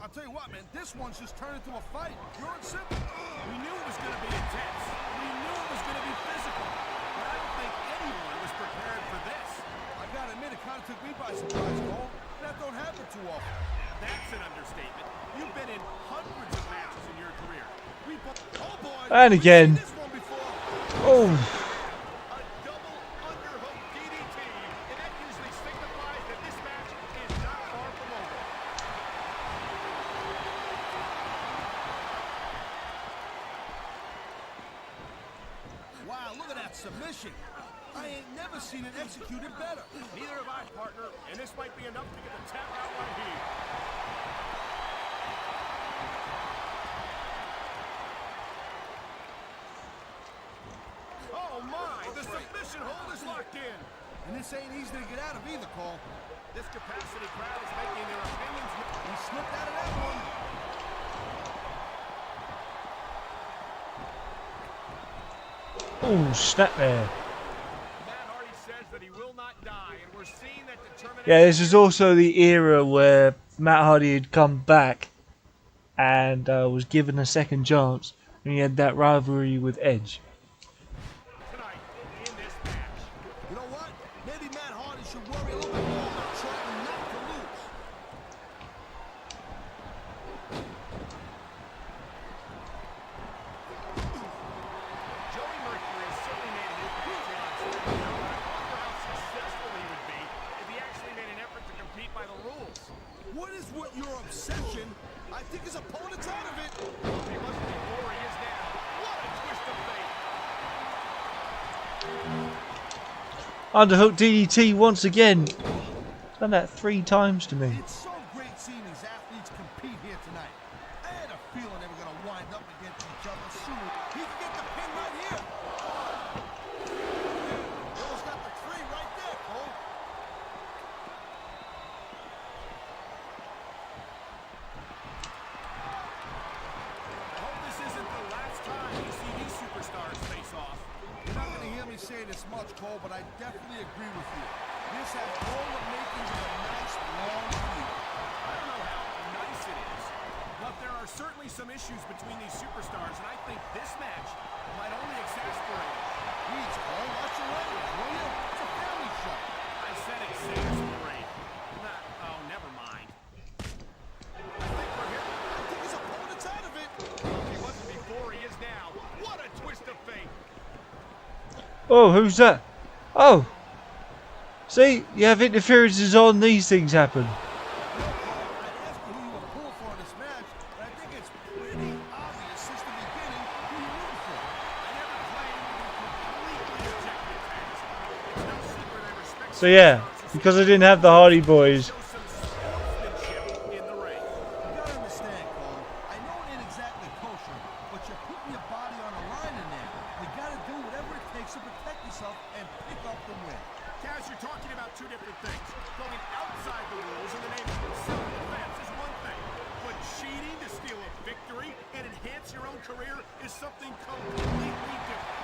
I'll tell you what, man, this one's just turned into a fight. Pure and simple. We knew it was going to be intense. We knew it was going to be physical. But I don't think anyone was prepared for this. I gotta admit, it kind of took me by surprise, Cole. That don't happen too often. That's an understatement. You've been in hundreds of matches in your career. Oh boy, And again. this one before. Oh. A double underhook DDT, and that usually signifies that this match is not far from over. Wow, look at that submission. I ain't never seen it executed better. Neither have I, partner, and this might be enough to get the tap out right here. Oh my, the submission hold is locked in. And this ain't easy to get out of either, Cole. This capacity crowd is making their opinions. He slipped out of that one. Oh, snap there. Matt Hardy says that he will not die, and we're seeing that determination. Yeah, this is also the era where Matt Hardy had come back and was given a second chance, and he had that rivalry with Edge. Tonight, in this match. You know what? Maybe Matt Hardy should worry a little bit more about trying not to lose. Joey Mercury has certainly made an impact here on SmackDown, but I wonder how successful he would be if he actually made an effort to compete by the rules. What is with your obsession? I think his opponent's out of it. He wasn't before, he is now. What a twist of fate. Underhook DDT once again. Done that 3 times to me. It's so great seeing these athletes compete here tonight. I had a feeling they were going to wind up against each other soon. He can get the pin right here. Bill's got the 3 right there, Cole. I hope this isn't the last time you see these superstars face off. You're not going to hear me say this much, Cole, but I definitely agree with you. This has all the makings of a nice, long feud. I don't know how nice it is, but there are certainly some issues between these superstars, and I think this match might only exasperate it. Please, Cole, watch your language, will you? It's a family show. I said exasperate. Not, oh, never mind. I think we're here. I think his opponent's out of it. He wasn't before, he is now. What a twist of fate. Oh, who's that? Oh! See, you have interferences on, these things happen. I'd ask you who you were pulling for in this match, but I think it's pretty obvious since the beginning who you're rooting for. I never claimed to be completely objective, fans. It's no secret I respect So yeah, superstars who because I didn't have the Hardy Boys, show some sportsmanship in the ring. You gotta understand, Cole. I know it ain't exactly kosher, but you're putting your body on the line in there. You gotta do whatever it takes to protect yourself and pick up the win. Kaz, you're talking about 2 different things. Going outside the rules in the name of self-defense is one thing, but cheating to steal a victory and enhance your own career is something completely different.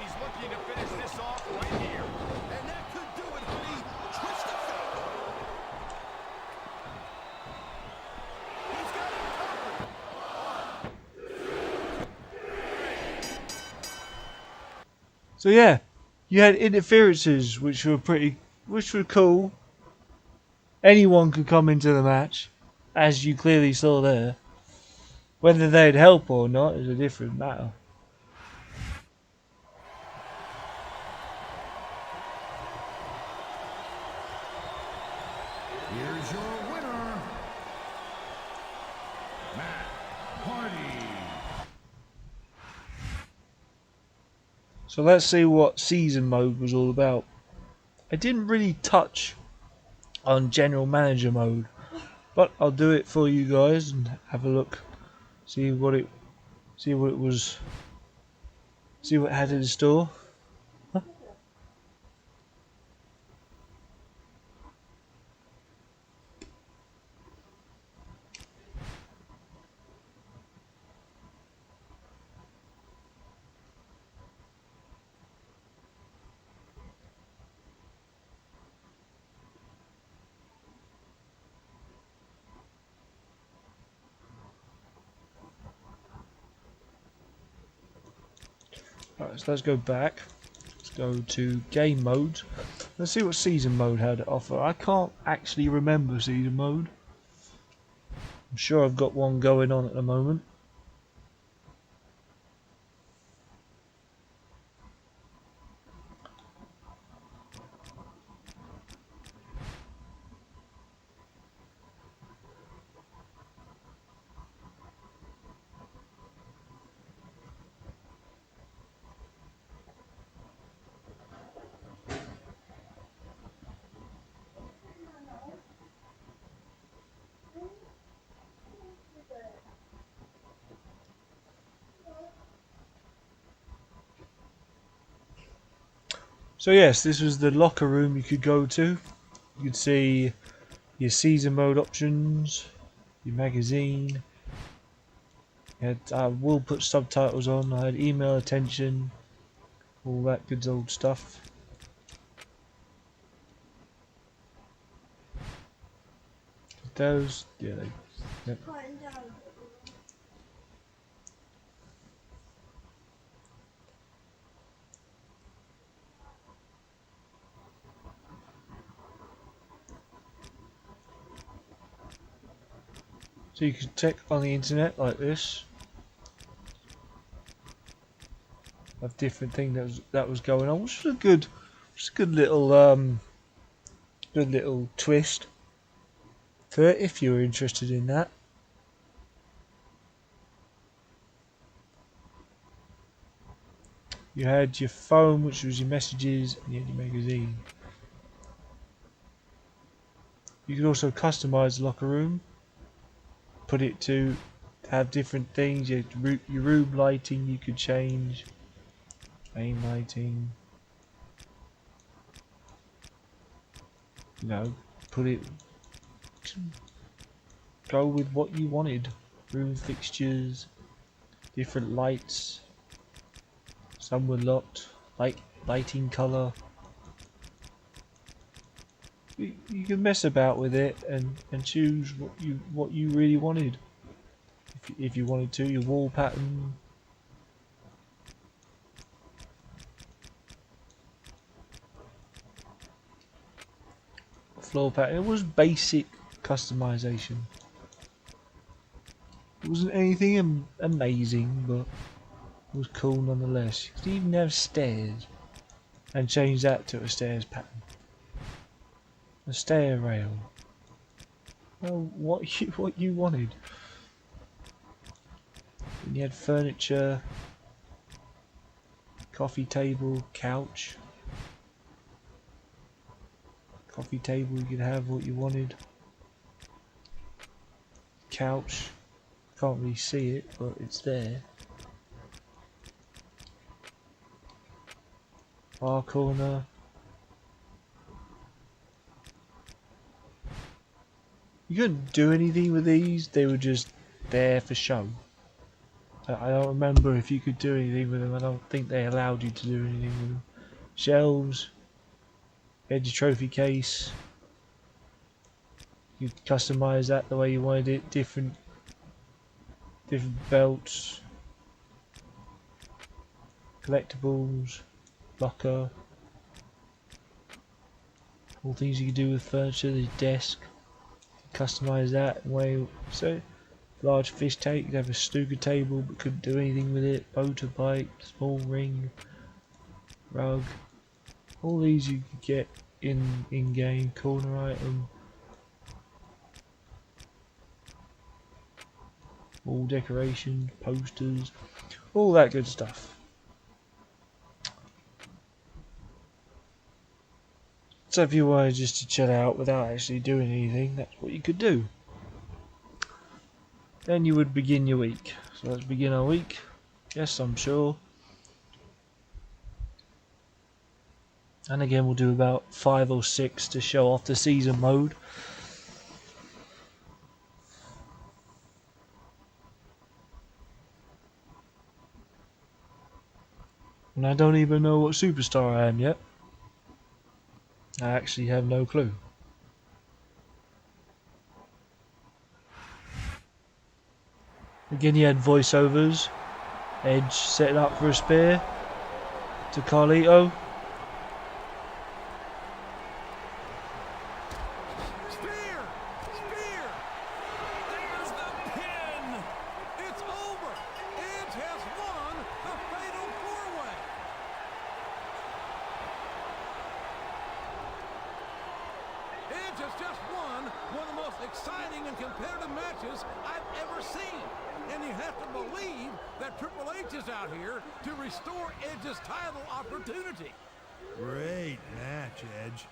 He's looking to finish this off right here. And that could do it, honey. Twist the fate. He's got it covered. so yeah, you had interferences which were cool. Anyone could come into the match, as you clearly saw there. Whether they'd help or not is a different matter. Here's your winner, Matt Hardy. So let's see what season mode was all about. I didn't really touch on general manager mode, but I'll do it for you guys and have a look, see what it had in store. Alright, so let's go back. Let's go to game mode. Let's see what season mode had to offer. I can't actually remember season mode. I'm sure I've got one going on at the moment. So yes, this was the locker room you could go to. You could see your season mode options, your magazine. You had, I will put subtitles on. I had email attention, all that good old stuff. Those, yeah, yep. So you could check on the internet like this of different things that was going on, which was a good little twist to it if you were interested in that. You had your phone, which was your messages, and you had your magazine. You could also customize the locker room, put it to have different things. Your room lighting you could change, main lighting. You know, put it, go with what you wanted. Room fixtures, different lights. Some were locked, lighting colour. You can mess about with it and choose what you really wanted. If you wanted to, your wall pattern. Floor pattern. It was basic customization. It wasn't anything amazing, but it was cool nonetheless. You could even have stairs and change that to a stairs pattern. A stair rail. Well, what you wanted. And you had furniture, coffee table, couch. Coffee table, you could have what you wanted. Couch, can't really see it, but it's there. Bar corner. You couldn't do anything with these, they were just there for show. I don't remember if you could do anything with them. I don't think they allowed you to do anything with them. Shelves. You had your trophy case. You could customise that the way you wanted it. Different belts. Collectibles. Locker. All things you could do with furniture. The desk. Customise that way. So, large fish tank. You could have a snooker table, but couldn't do anything with it. Motorbike, small ring, rug. All these you could get in game. Corner item. Wall decoration, posters, all that good stuff. So if you wanted just to chill out without actually doing anything, that's what you could do. Then you would begin your week. So let's begin our week. Yes, I'm sure. And again, we'll do about 5 or 6 to show off the season mode. And I don't even know what superstar I am yet. I actually have no clue. Again, you had voiceovers. Edge setting up for a spear to Carlito. Spear! Spear! There's the pin! It's over! Edge has won the Fatal 4-Way! Edge has just won one of the most exciting and competitive matches I've ever seen. And you have to believe that Triple H is out here to restore Edge's title opportunity. Great match, Edge.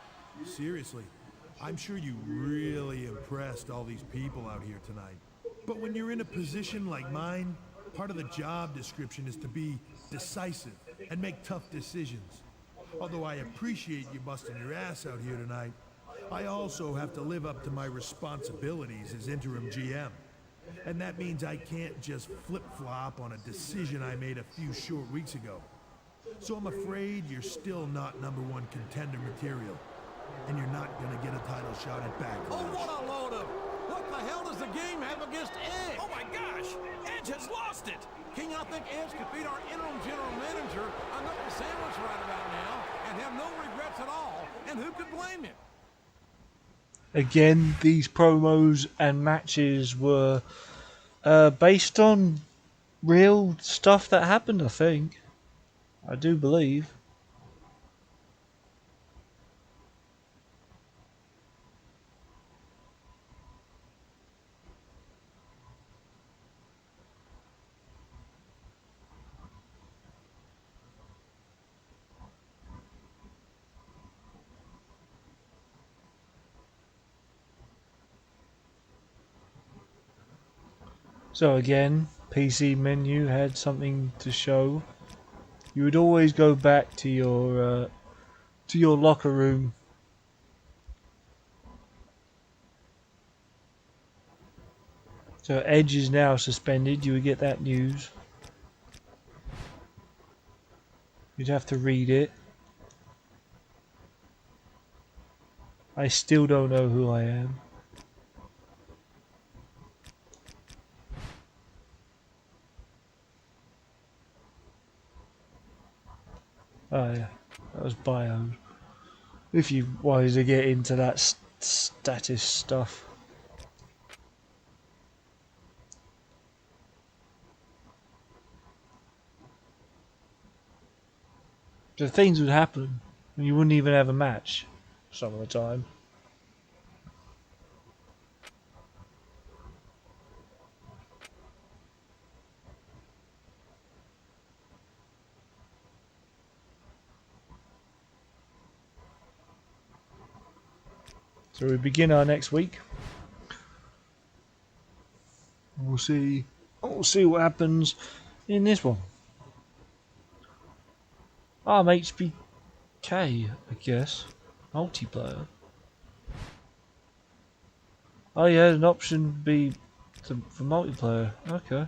Seriously, I'm sure you really impressed all these people out here tonight. But when you're in a position like mine, part of the job description is to be decisive and make tough decisions. Although I appreciate you busting your ass out here tonight, I also have to live up to my responsibilities as interim GM. And that means I can't just flip-flop on a decision I made a few short weeks ago. So I'm afraid you're still not #1 contender material. And you're not gonna get a title shot at Backlash. Oh, what a load of... What the hell does the game have against Edge? Oh my gosh! Edge has lost it! King, I think Edge could beat our interim general manager a knuckle sandwich right about now and have no regrets at all. And who could blame him? Again, these promos and matches were based on real stuff that happened, I think. I do believe. So again, PC menu had something to show. You would always go back to your locker room. So Edge is now suspended. You would get that news. You'd have to read it. I still don't know who I am. Oh yeah, that was bios. If you wanted to get into that status stuff. So things would happen and you wouldn't even have a match some of the time. So we begin our next week. We'll see what happens in this one. I'm HBK, I guess. Multiplayer. Oh yeah, an option B for multiplayer. Okay.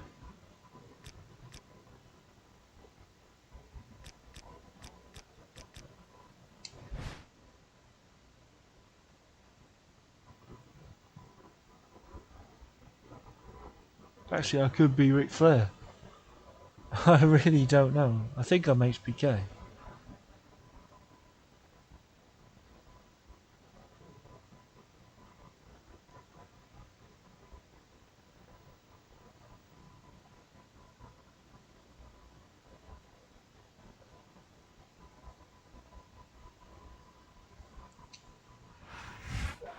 Actually, I could be Ric Flair. I really don't know. I think I'm HBK.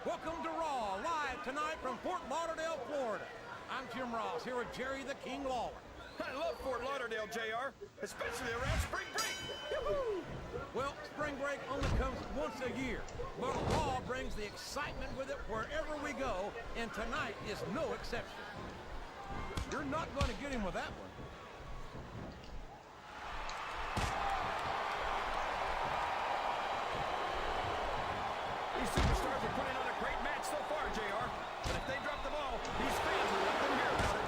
Welcome to Raw, live tonight from Fort Lauderdale, Florida. I'm Jim Ross, here with Jerry the King Lawler. I love Fort Lauderdale, JR, especially around spring break. Yoo-hoo! Well, spring break only comes once a year, but Raw brings the excitement with it wherever we go, and tonight is no exception. You're not going to get him with that one. These superstars are putting on a great match so far, JR. But if they drop the ball, these fans will let them hear about it.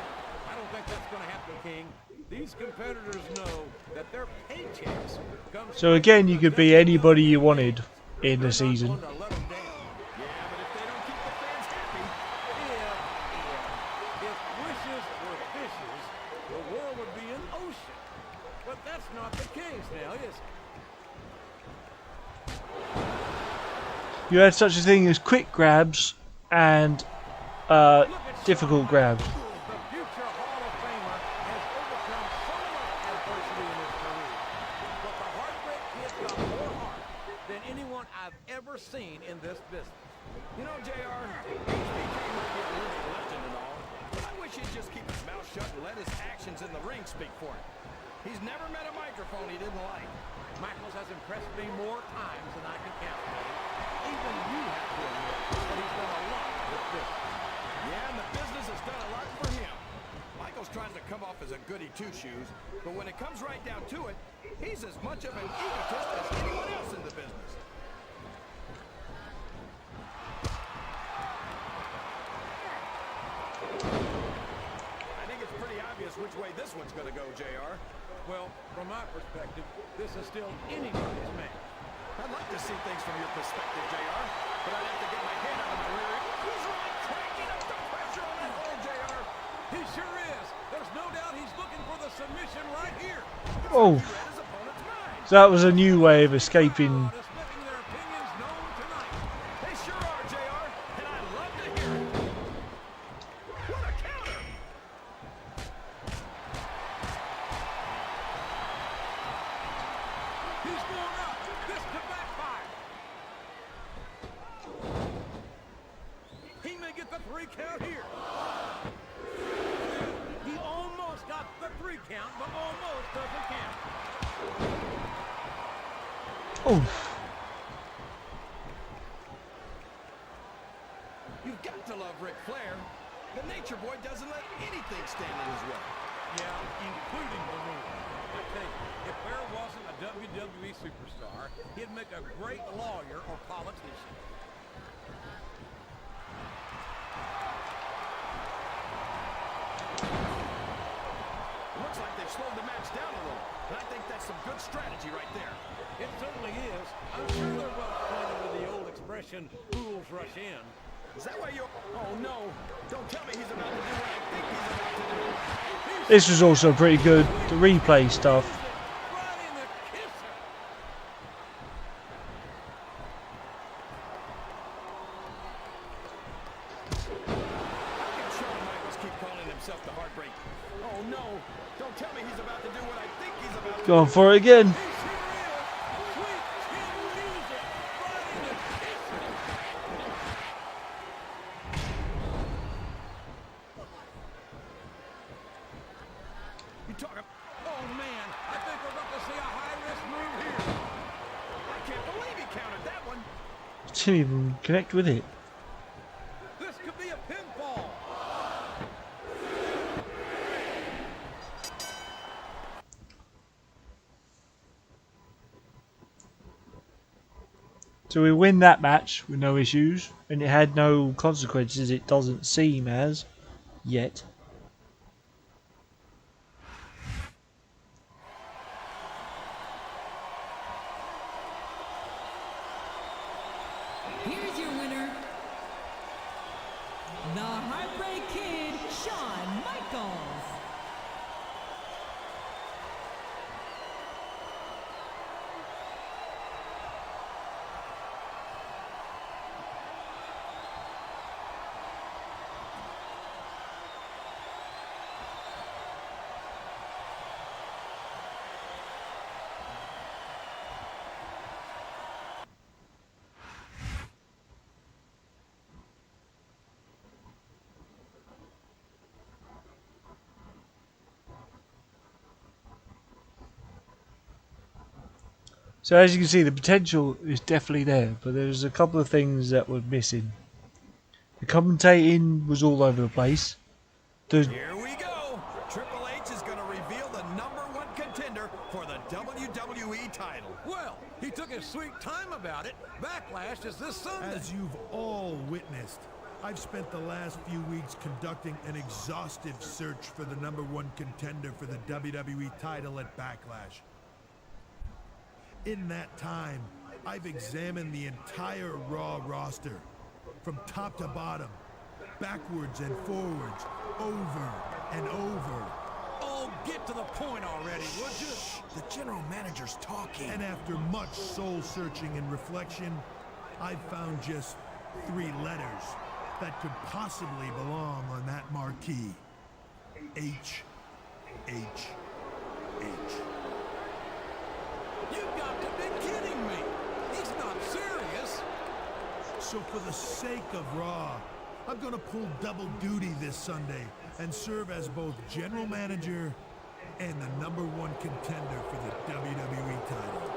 I don't think that's going to happen, King. These competitors know that their paychecks come... So again, you could be anybody you wanted in the season. They're not going to let them down. Yeah, but if they don't keep the fans happy, If wishes were fishes, the world would be an ocean. But that's not the case now, is it? You had such a thing as quick grabs and difficult grabs. The future Hall of Famer has overcome so much adversity in his career. But the Heartbreak Kid got more heart than anyone I've ever seen in this business. you know, JR, HBK might be a living legend and all, but I wish he'd just keep his mouth shut and let his actions in the ring speak for him. He's never met a microphone he didn't like. Michaels has impressed me more times than I can count. Even you have to admit that he's done a lot with this. Yeah, and the business has done a lot for him. Michaels Michaels tries to come off as a goody two-shoes, but when it comes right down to it, he's as much of an egotist as anyone else in the business. I think it's pretty obvious which way this one's going to go, JR. Well, from my perspective, this is still anybody's match. I'd like to see things from your perspective, JR, but I'd have to get my head out of my rear end. He's really cranking up the pressure on that hole, JR. He sure is. There's no doubt he's looking for the submission right here. Oh, He read his opponent's mind. so that was a new way of escaping. Just making their opinions known tonight. They sure are, JR, and I love to hear it. What a counter! He's going up. This could backfire. He may get the 3 count here. He almost got the 3 count, but almost doesn't count. Oh, You've got to love Ric Flair. The Nature Boy doesn't let anything stand in his way. Yeah, including the rule. I tell you, if Flair wasn't a WWE superstar, he'd make a great lawyer or politician. Looks like they've slowed the match down a little, and I think that's some good strategy right there. It certainly is. I'm sure they're well acquainted with the old expression, fools rush in. Is that why you're... Oh, no. Don't tell me he's about to do what I think he's about to do. this was also pretty good. The replay stuff. Right in the kisser. How can Shawn Michaels keep calling himself the Heartbreak? Oh, no. Don't tell me he's about to do what I think he's about to do. Going for it again. He sure is. Sweet chin music. Right in the kisser. You talking... Oh, man. I think we're about to see a high-risk move here. I can't believe he countered that one. Didn't even connect with it. This could be a pinfall. So we win that match with no issues, and it had no consequences, it doesn't seem as yet. Here's your winner, the Heartbreak Kid, Shawn Michaels. So as you can see, the potential is definitely there, but there's a couple of things that were missing. The commentating was all over the place. The Here we go. Triple H is going to reveal the #1 contender for the WWE title. Well, he took his sweet time about it. Backlash is this Sunday. As you've all witnessed, I've spent the last few weeks conducting an exhaustive search for the #1 contender for the WWE title at Backlash. In that time, I've examined the entire Raw roster, from top to bottom, backwards and forwards, over and over. Oh, get to the point already, would you? The general manager's talking. And after much soul-searching and reflection, I've found just 3 letters that could possibly belong on that marquee. H, H, H. You've got to be kidding me. He's not serious. So for the sake of Raw, I'm gonna pull double duty this Sunday and serve as both general manager and the #1 contender for the WWE title.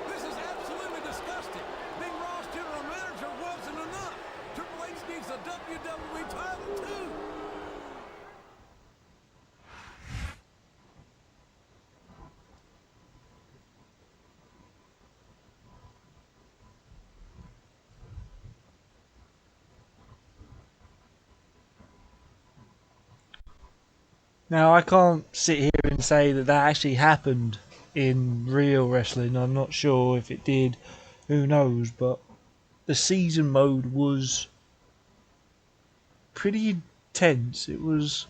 This is absolutely disgusting. Being Raw's general manager wasn't enough. Triple H needs a WWE title, too. Now, I can't sit here and say that that actually happened in real wrestling. I'm not sure if it did. Who knows? But the season mode was pretty intense. There was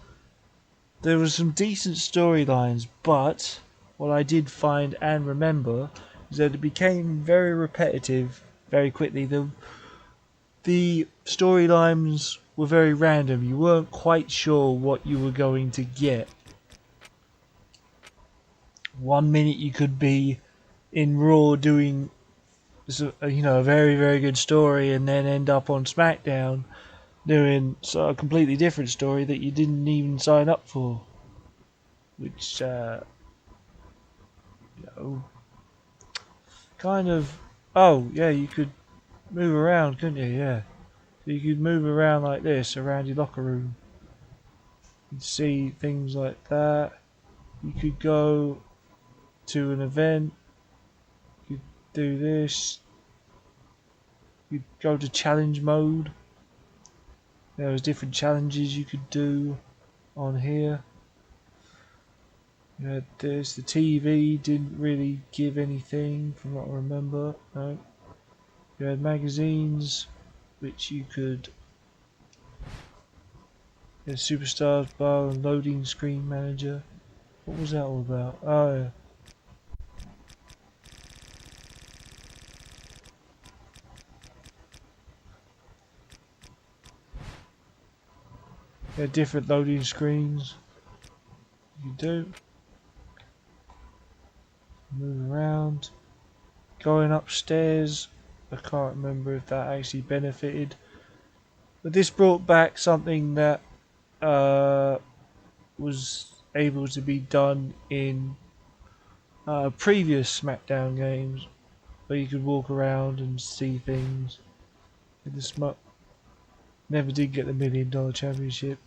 some decent storylines, but what I did find and remember is that it became very repetitive very quickly. The storylines were very random. You weren't quite sure what you were going to get. 1 minute you could be in Raw doing a very, very good story, and then end up on SmackDown doing a completely different story that you didn't even sign up for, which kind of, oh yeah, you could move around, couldn't you? Yeah, so you could move around like this around your locker room. You'd see things like that. You could go to an event. You could do this. You'd go to challenge mode. There was different challenges you could do on here. You had this. The TV didn't really give anything from what I remember. No. You had magazines which you could. You had Superstars Bar and Loading Screen Manager. What was that all about? Oh yeah. You had different loading screens. You do. Move around. Going upstairs. I can't remember if that actually benefited. But this brought back something that was able to be done in previous SmackDown games, where you could walk around and see things. Never did get the $1 Million Championship.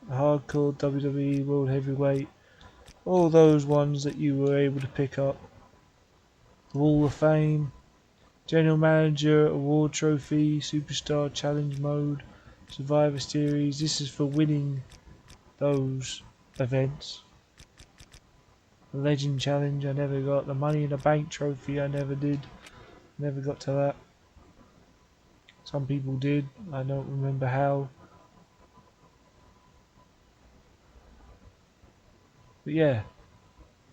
Hardcore WWE World Heavyweight. All those ones that you were able to pick up. Wall of Fame. General Manager Award Trophy. Superstar Challenge Mode. Survivor Series. This is for winning those events. The Legend Challenge I never got. The Money in the Bank Trophy I never did. Never got to that. Some people did. I don't remember how. But yeah,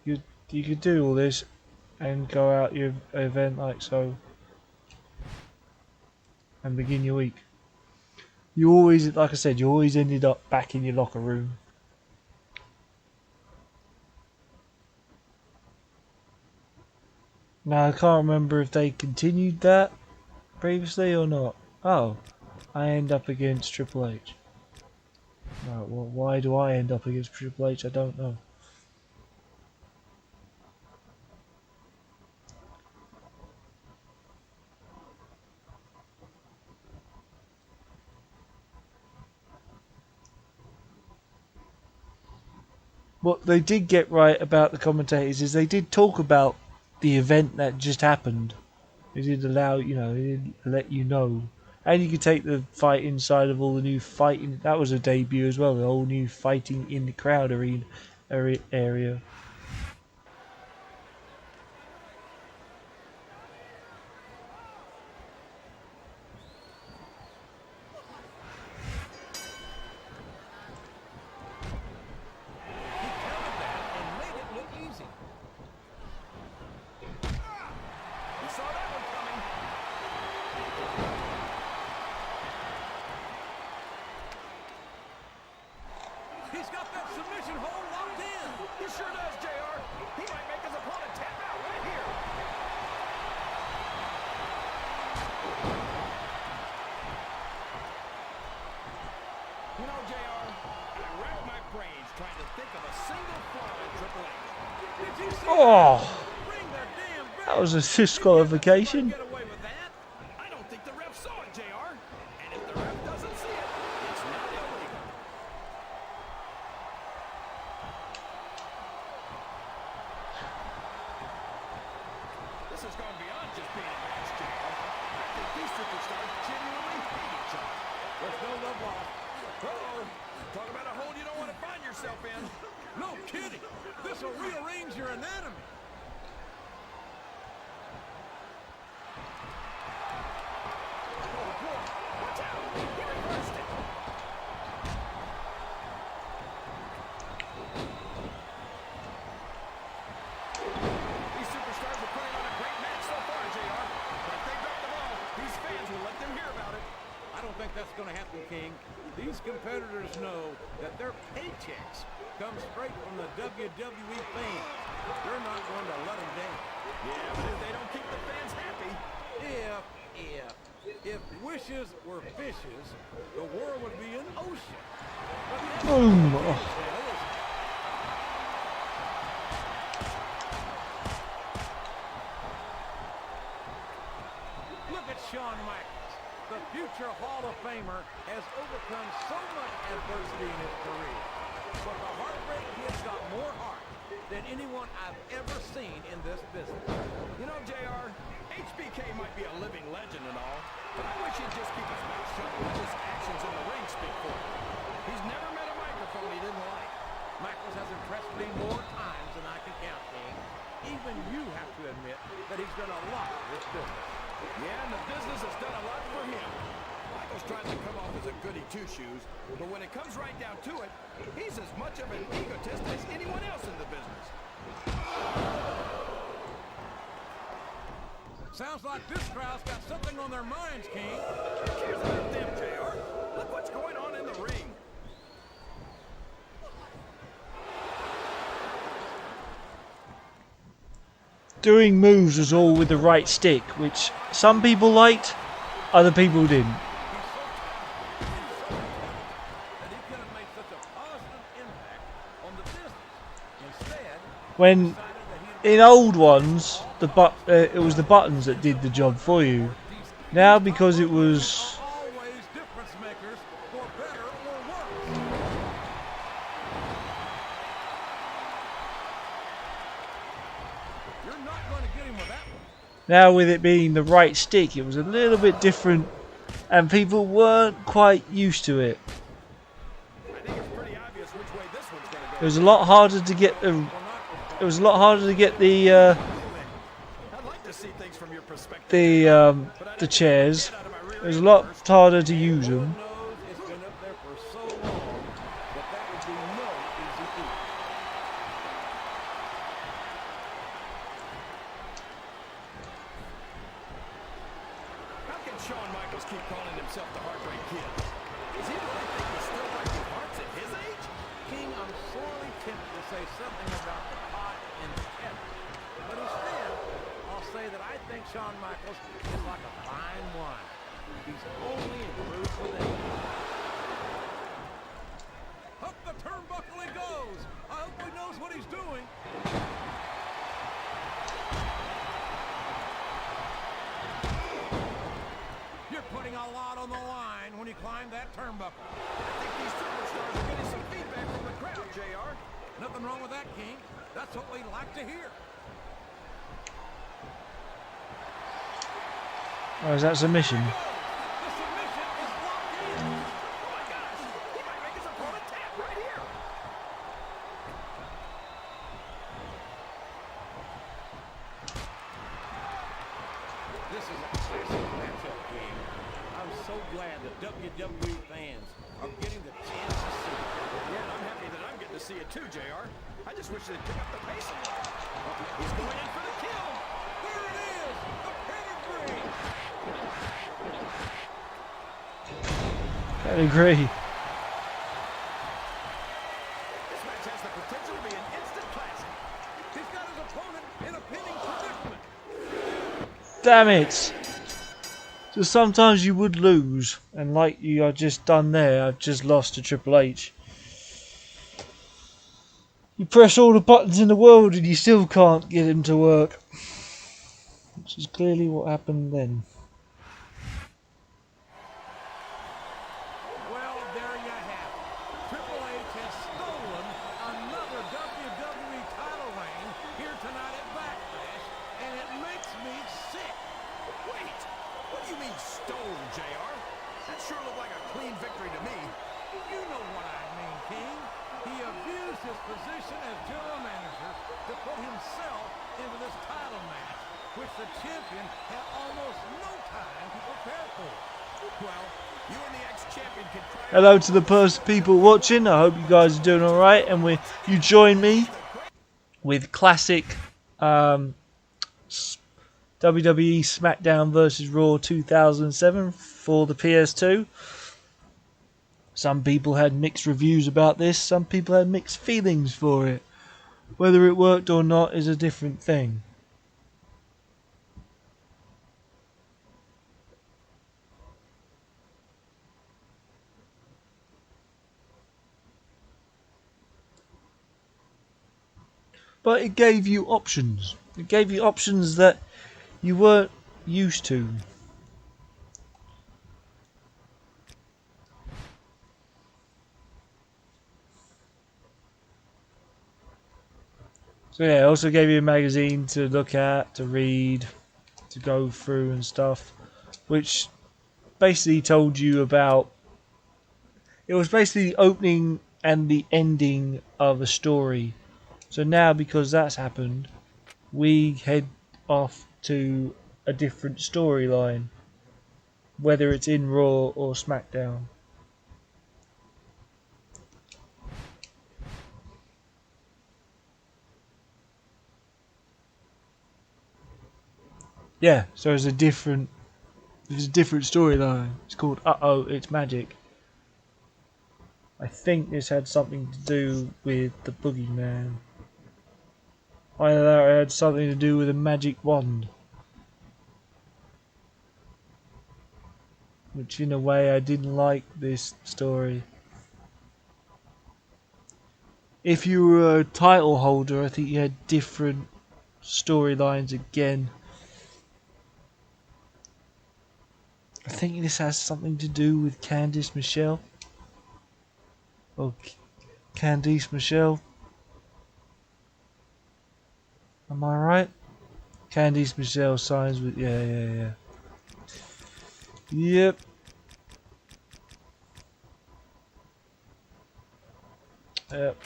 you could do all this and go out your event like so and begin your week. You always, like I said, you always ended up back in your locker room. Now I can't remember if they continued that previously or not. Oh, I end up against Triple H. Right, well, why do I end up against Triple H? I don't know. What they did get right about the commentators is they did talk about the event that just happened. They did allow, they did let you know. And you could take the fight inside of all the new fighting. That was a debut as well, the whole new fighting in the crowd arena area. He's got that submission hold locked in. He sure does, JR. He might make his opponent tap out right here. You know, JR, I racked my brains trying to think of a single flaw in Triple H. Did you see Oh, Ring the damn bell. that was a disqualification. Get away with that? I don't think the ref saw it, JR. And if the ref doesn't see it, it's not illegal. This has gone beyond just being a match, JR. I think these superstars genuinely hate each other. There's no love lost. Uh-oh. Talk about a hole you don't want to find yourself in. will rearrange your anatomy. Oh, boy. Watch out. He reversed it. These superstars are putting on a great match so far, JR. But if they drop the ball, these fans will let them hear about it. I don't think that's going to happen, King. These competitors know that their paychecks come straight from the WWE fans. They're not going to let them down. Yeah, but if they don't keep the fans happy, if wishes were fishes, the world would be an ocean. Boom. Look at Shawn Michaels. The future Hall of Famer has overcome so much adversity in his career. But the Heartbreak Kid's got more heart than anyone I've ever seen in this business. You know, JR, HBK might be a living legend and all, but I wish he'd just keep his mouth shut and let his actions in the ring speak for him. He's never met a microphone he didn't like. Michaels has impressed me more times than I can count, King. Even you have to admit that he's done a lot for this business. Yeah, and the business has done a lot for him. Michaels tries to come off as a goody two-shoes, but when it comes right down to it, he's as much of an egotist as anyone else in the business. Sounds like this crowd's got something on their minds, King. Who cares about them, JR? Look what's going on in the ring. Doing moves was all with the right stick, which some people liked, other people didn't. When in old ones, it was the buttons that did the job for you. Now, because it was now with it being the right stick, it was a little bit different, and people weren't quite used to it. It was a lot harder to get the. It was a lot harder to get the chairs. It was a lot harder to use them. How can Shawn Michaels keep calling himself the Heartbreak Kid? Is he really think he's still breaking hearts at his age? King, I'm sorely tempted to say something about the pot and the kettle. But instead, I'll say that I think Shawn Michaels is like a fine wine. He's only improved with age. Up the turnbuckle he goes. I hope he knows what he's doing. You're putting a lot on the line when you climb that turnbuckle. I think these superstars are getting some feedback from the crowd, JR. Nothing wrong with that, King. That's what we like to hear. Oh, is that submission? The submission is locked in. Oh my gosh, he might make his opponent tap right here. This is a classic matchup, King. I'm so glad that WWE fans are getting the chance to see it. Yeah, I'm happy that I'm getting to see it too, JR. I just wish they'd pick up the pace a little. He's going in for the kill. There it is, the pedigree. Pedigree. This match has the potential to be an instant classic. He's got his opponent in a pinning predicament. Damn it! So sometimes you would lose, and like you have just done there, I've just lost to Triple H. You press all the buttons in the world and you still can't get him to work. Which is clearly what happened then. Well, there you have it. Triple H has stolen another WWE title reign here tonight at Backlash, and it makes me sick. Wait, what do you mean stolen, JR? That sure looked like a clean victory to me. You know what I mean, King. He abused his position as general manager to put himself into this title match, which the champion had almost no time to prepare for. Well, you and the ex-champion can cry. Hello to the people watching. I hope you guys are doing alright, and you join me with classic WWE Smackdown vs RAW 2007 for the PS2. Some people had mixed reviews about this, some people had mixed feelings for it. Whether it worked or not is a different thing. But it gave you options. It gave you options that you weren't used to. So yeah, it also gave you a magazine to look at, to read, to go through and stuff, which basically told you about. It was basically the opening and the ending of a story. So now, because that's happened, we head off to a different storyline, whether it's in Raw or SmackDown. Yeah, so there's a different storyline. It's called Uh-Oh, It's Magic. I think this had something to do with the Boogeyman. Either that or it had something to do with a magic wand. Which in a way I didn't like this story. If you were a title holder, I think you had different storylines again. I think this has something to do with Candice Michelle. Or Candice Michelle. Am I right? Candice Michelle signs with... Yeah. Yep. Yep.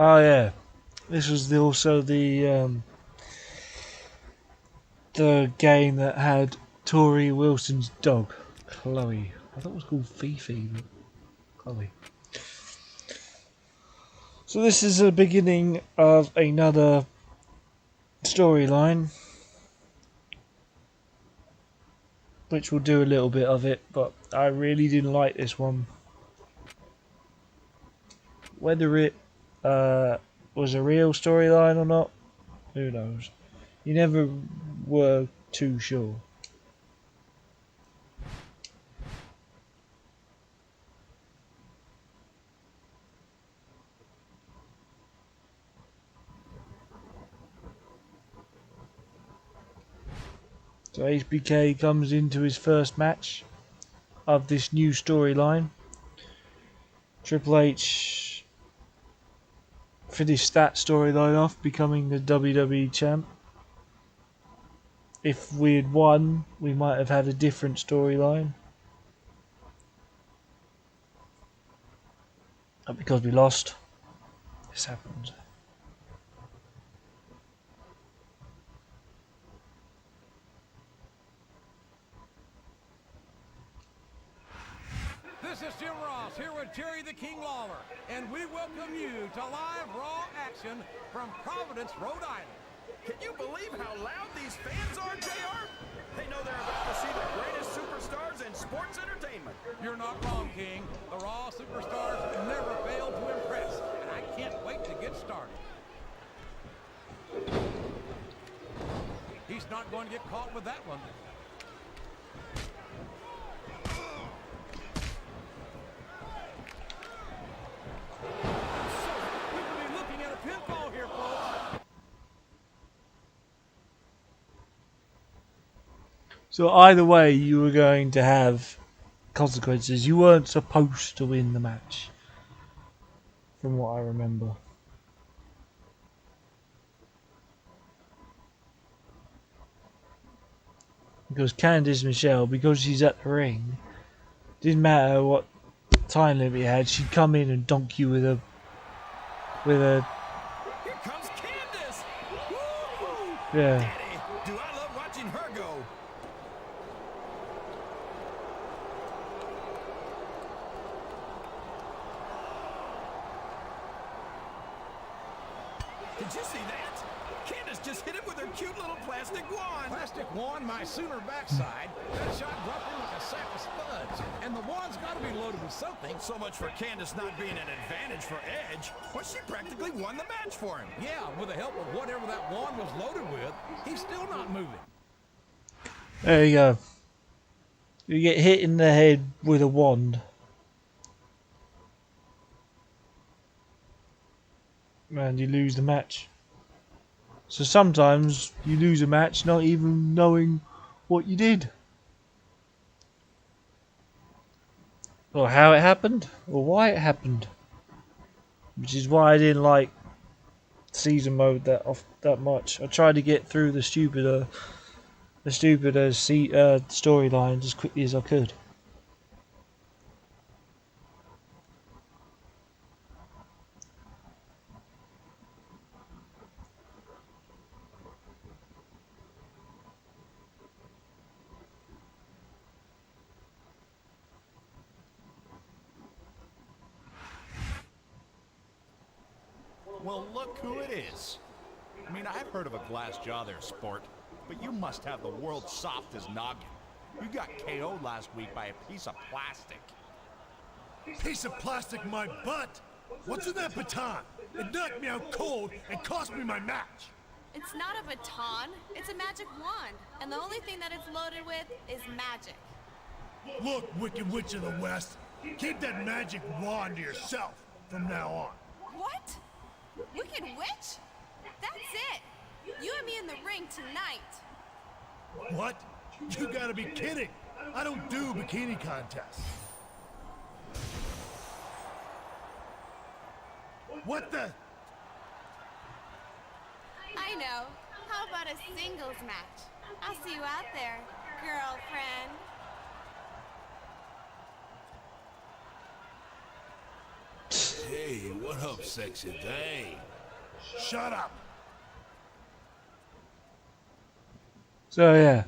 Oh yeah, this was also the game that had Tori Wilson's dog, Chloe. I thought it was called Fifi, but Chloe. So this is the beginning of another storyline, which we'll do a little bit of it, but I really didn't like this one. Whether it was a real storyline or not, who knows? You never were too sure. So HBK comes into his first match of this new storyline. Triple H finished that storyline off, becoming the WWE champ. If we had won, we might have had a different storyline. But because we lost, this happened. This This is Jim Ross here with Jerry the King Lawler, and we welcome you to live Raw action from Providence, Rhode Island. Can you believe how loud these fans are, JR? They know they're about to see the greatest superstars in sports entertainment. You're not wrong, King. The Raw superstars never fail to impress, and I can't wait to get started. He's not going to get caught with that one. We could be looking at a pinfall here, folks. So either way, you were going to have consequences. You weren't supposed to win the match, from what I remember. Because Candice Michelle, because she's at the ring, didn't matter what time limit you had, she'd come in and donk you with a Here comes Candace! Woo! yeah. Daddy, do I love watching her go. Did you see that? Candace just hit him with her cute little plastic wand. Plastic wand, my sooner backside. That shot dropped him like a sack of spuds. And the wand's got to be loaded with something. So much for Candace not being an advantage for Edge. Well, she practically won the match for him. Yeah, with the help of whatever that wand was loaded with, he's still not moving. There you go. You get hit in the head with a wand. And you lose the match. So sometimes you lose a match not even knowing what you did. Or how it happened. Or why it happened. Which is why I didn't like season mode that much. I tried to get through the stupider storyline as quickly as I could. Well, look who it is. I mean, I've heard of a glass jaw there, sport, but you must have the world's softest noggin. You got KO'd last week by a piece of plastic. Piece of plastic my butt? What's in that baton? It knocked me out cold and cost me my match. It's not a baton, it's a magic wand. And the only thing that it's loaded with is magic. Look, Wicked Witch of the West, keep that magic wand to yourself from now on. What? Wicked Witch? That's it! You and me in the ring tonight. What? You gotta be kidding. I don't do bikini contests. What the? I know. How about a singles match? I'll see you out there, girlfriend. Hey, what up, sexy dame? Shut up. So yeah,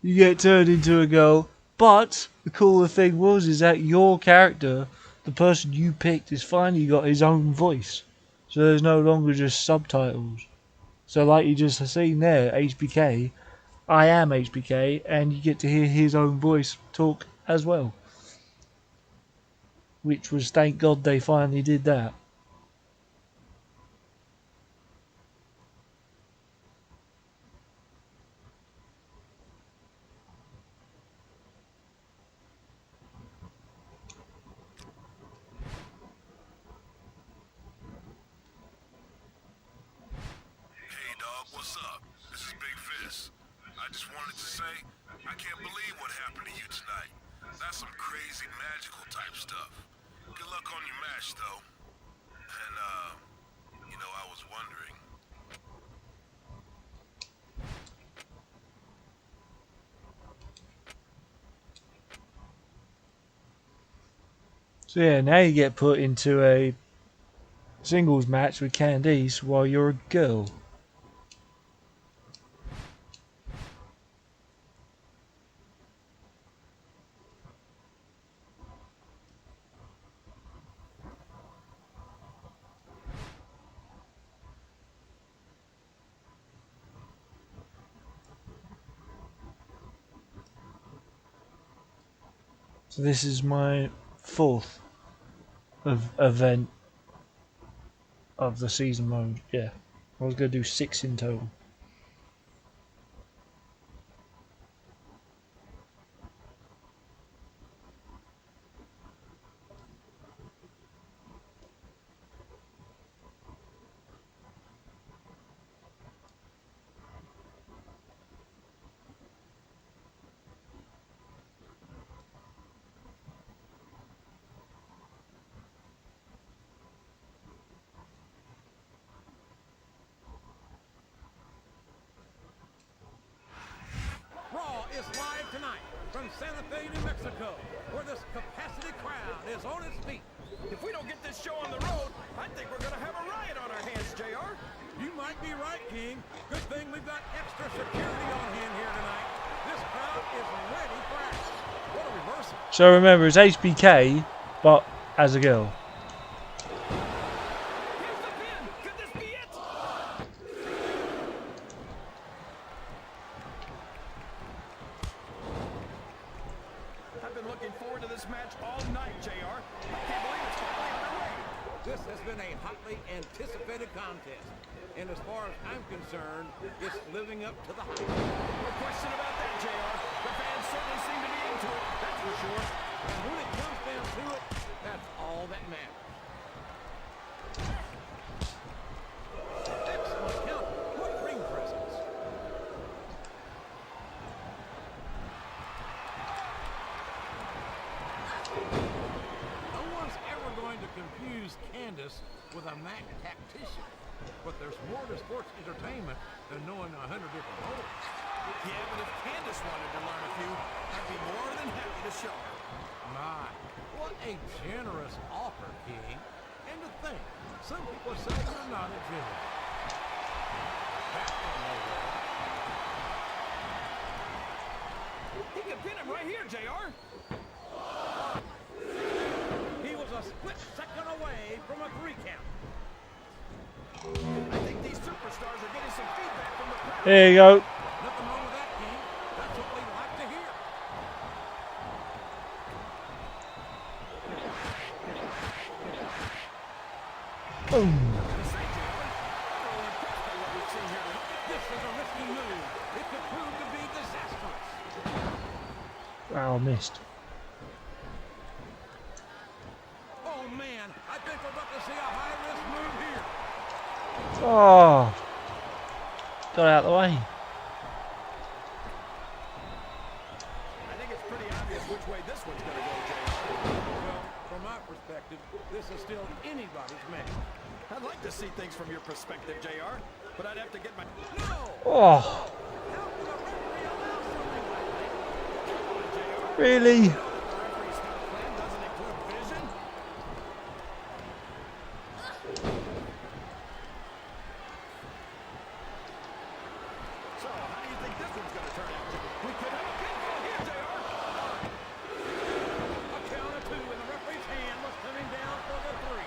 you get turned into a girl, but the cooler thing is that your character, the person you picked, has finally got his own voice. So there's no longer just subtitles. So like you just seen there, HBK, I am HBK, and you get to hear his own voice talk as well. Which was, thank God they finally did that. Hey, dog, what's up? This is Big Fist. I just wanted to say, I can't believe what happened to you tonight. That's some crazy magical type stuff. Good luck on your match, though. And, I was wondering. So yeah, now you get put into a singles match with Candice while you're a girl. So this is my fourth event of the season mode. Yeah, I was going to do 6 in total. Raw is live tonight from Santa Fe, New Mexico, where this capacity crowd is on its feet. If we don't get this show on the road, I think we're gonna have a riot on our hands, JR. You might be right, King. Good thing we've got extra security on hand here tonight. This crowd is ready for action. What a reversal. So remember, it's HBK, but as a girl. Here's the pin. Could this be it? I've been looking forward to this match all night, JR. I can't believe it's finally underway. This has been a hotly anticipated contest. And as far as I'm concerned, it's living up to the hype. No question about that, JR. The fans certainly seem to be into it, that's for sure. And when it comes down to it, that's all that matters. Excellent counter. What ring presence. No one's ever going to confuse Candace with a Mac tactician. But there's more to sports entertainment than knowing 100 different holds. Yeah, but if Candace wanted to learn a few, I'd be more than happy to show her. My, what a generous offer, King. And to think, some people say you're not a gentleman. That don't know well. He could pin him right here, JR. He was a split second away from a 3 count. I think these superstars are getting some feedback from the crowd. There you go. Nothing wrong with that, King. That's what we like to hear. Boom. This is a risky move. It could prove to be disastrous. Wow, missed. Oh, man. I think we're about to see a high-risk move here. Oh. Got out of the way. I think it's pretty obvious which way this one's going to go, JR. Well, from my perspective, this is still anybody's match. I'd like to see things from your perspective, JR, but I'd have to get my... No! Oh. How can a referee allow something like that? Really? The referee's stop plan doesn't include vision. So, how do you think this one's going to turn out? We could have a pinfall here, JR. A count of 2, and the referee's hand was coming down for the 3.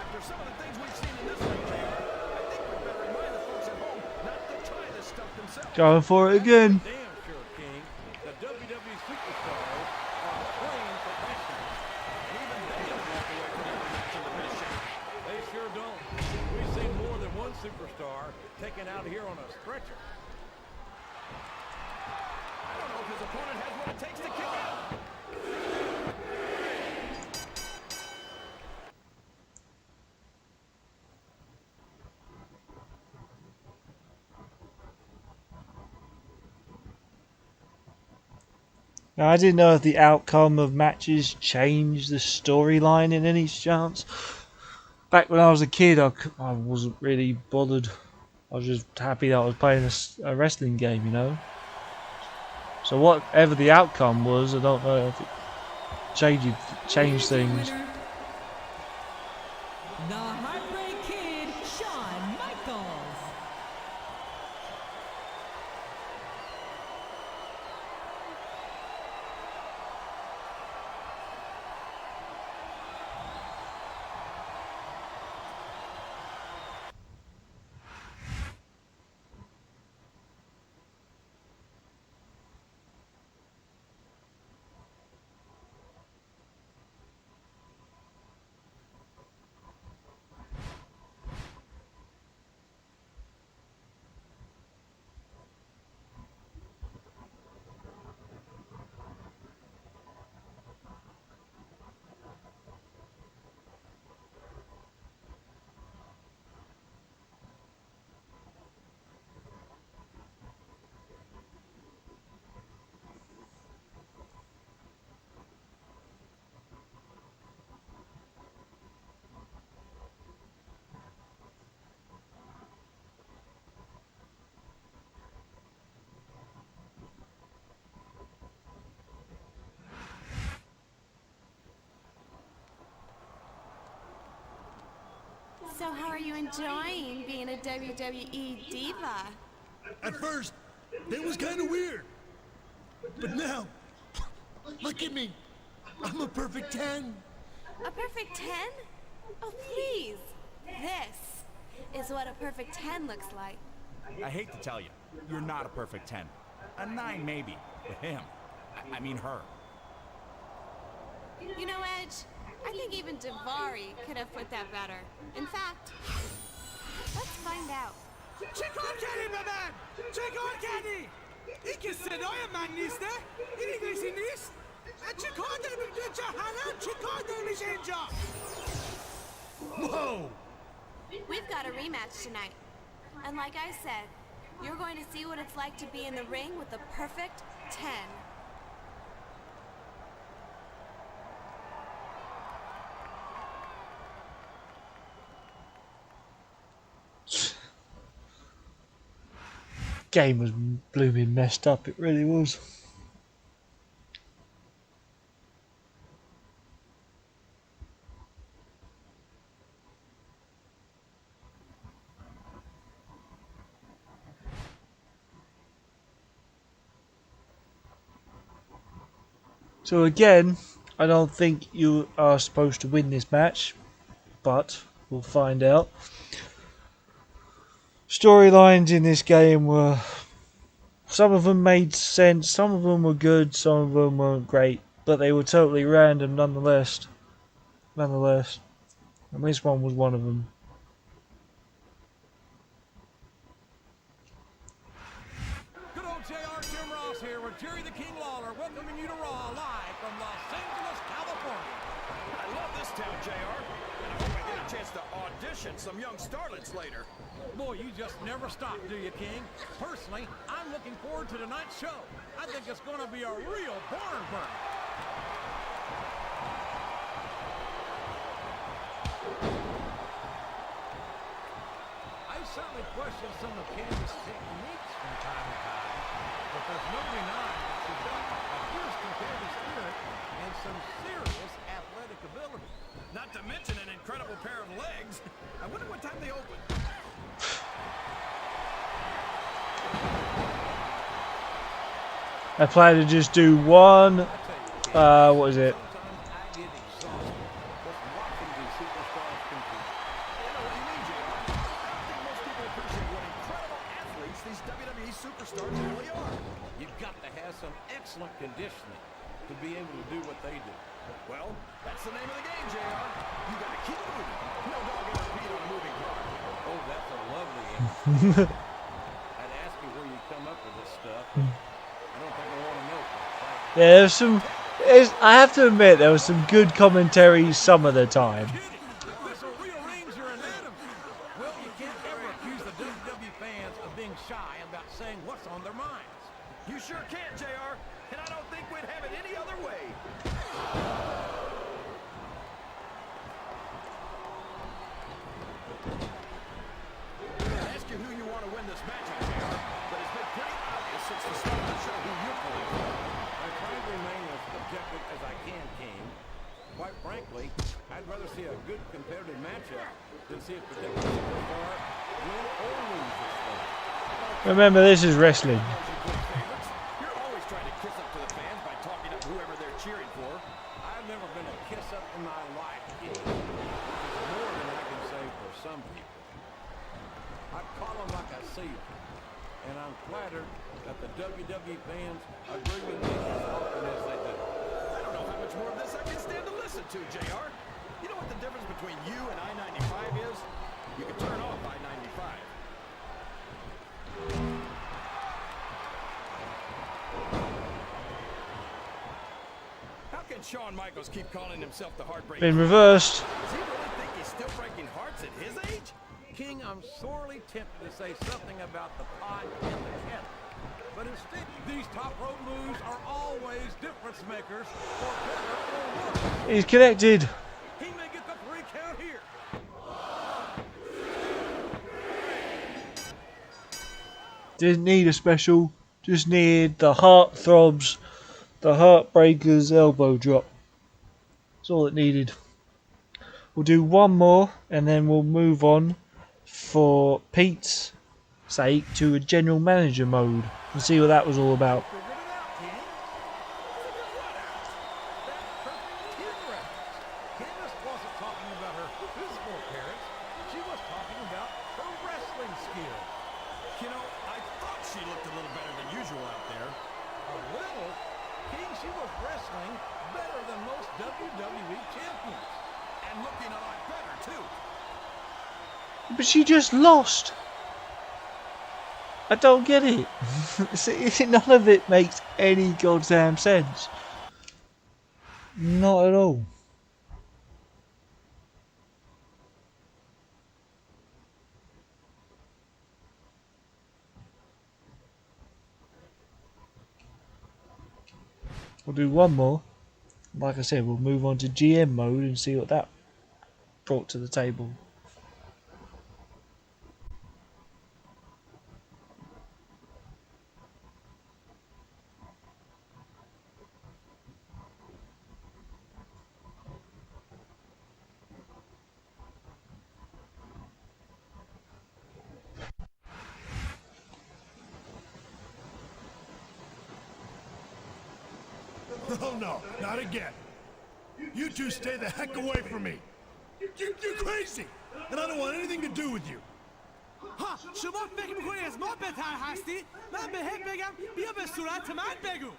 After some of the things we've seen in this ring, JR, I think we better remind the folks at home not to try this stuff themselves. Going for it again. Damn sure, King. The WWE superstars are trained professionals. And even they don't walk away from every match in the best shape. They sure don't. We've seen more than one superstar taken out here on a stretcher. I don't know if his opponent has what it takes to kick out. Now, I didn't know if the outcome of matches changed the storyline in any chance. Back when I was a kid, I wasn't really bothered. I was just happy that I was playing a wrestling game, you know. So whatever the outcome was, I don't know if it changed things. The Heartbreak Kid, Shawn Michaels. So how are you enjoying being a WWE diva? At first, it was kind of weird. But now, look at me. I'm a perfect 10. A perfect 10? Oh, please. This is what a perfect 10 looks like. I hate to tell you, you're not a perfect 10. A 9 maybe, with him. I mean her. You know, Edge, I think even Davari could have put that better. In fact, let's find out. Çıkar kendini ben! Çıkar kendini! İkisi de oyunmanlıysa, irigisiniz. Çıkar demiş hala çıkar demiş ince. Whoa! We've got a rematch tonight. And like I said, you're going to see what it's like to be in the ring with the perfect 10. Game was blooming messed up, it really was. So again, I don't think you are supposed to win this match, but we'll find out. Storylines in this game were, some of them made sense, some of them were good, some of them weren't great, but they were totally random nonetheless. And this one was one of them. Good old JR Jim Ross here with Jerry the King Lawler welcoming you to Raw live from Los Angeles, California. I love this town, JR. And I hope I get a chance to audition some young starlets later. Boy, you just never stop, do you, King? Personally, I'm looking forward to tonight's show. I think it's going to be a real barn burner. I certainly question some of Candace's techniques from time to time, but there's no denying that she's got a fierce competitive spirit and some serious athletic ability. Not to mention an incredible pair of legs. I wonder what time they open. I plan to just do one, what is it? Sometimes I get exhausted just watching these superstars compete. I know what you mean, JR. I don't think most people appreciate what incredible athletes these WWE superstars really are. You've got to have some excellent conditioning to be able to do what they do. Well, that's the name of the game, JR. You gotta keep moving. No dog ever peed on a moving car. Oh, that's a lovely answer. I'd ask you where you come up with this stuff. I don't think I want to know. Yeah, there's some. I have to admit, there was some good commentary some of the time. This will rearrange your anatomy. Well, you can't ever accuse the WWE fans of being shy about saying what's on their minds. You sure can, JR. And I don't think we'd have it any other way. I ask you who you want to win this match, JR, but it's been pretty obvious since the start of the show who you're pulling for. I try to remain as objective as I can, King. Quite frankly, I'd rather see a good competitive matchup than see a particular superstar win or lose this thing. Remember, this is wrestling. Favorites, you're always trying to kiss up to the fans by talking up whoever they're cheering for. I've never been a kiss up in my life, King, which is more than I can say for some people. I call them like I see them, and I'm flattered that the WWE fans agree with me as often as they do. I don't know how much more of this I can stand to listen to, JR. You know what the difference between you and I-95 is? You can turn off I-95. How can Shawn Michaels keep calling himself the Heartbreak? Been reversed. Does he really think he's still breaking hearts at his age? King, I'm sorely tempted to say something about the pot and the kettle. But instead, these top rope moves are always difference makers for better or worse. He's connected. He may get the 3 count here. Didn't need a special. Just needed the heart throbs, the heartbreakers elbow drop. That's all it needed. We'll do one more and then we'll move on for Pete's sake to a general manager mode and see what that was all about. Figured it out, King. That perfect tear reference. Candace wasn't talking about her physical appearance. She was talking about her wrestling skill. You know, I thought she looked a little better than usual out there. A little. King, she was wrestling better than most WWE champions. And looking a lot better, too. But she just lost. I don't get it. See, none of it makes any goddamn sense. Not at all. We'll do one more. Like I said, we'll move on to GM mode and see what that brought to the table. Oh no, not again. You two stay the heck away from me. You're crazy, and I don't want anything to do with you. ها شما فکر میکنی از ما بهتر هستی؟ من بهت بگم بیا به صورت من بگو.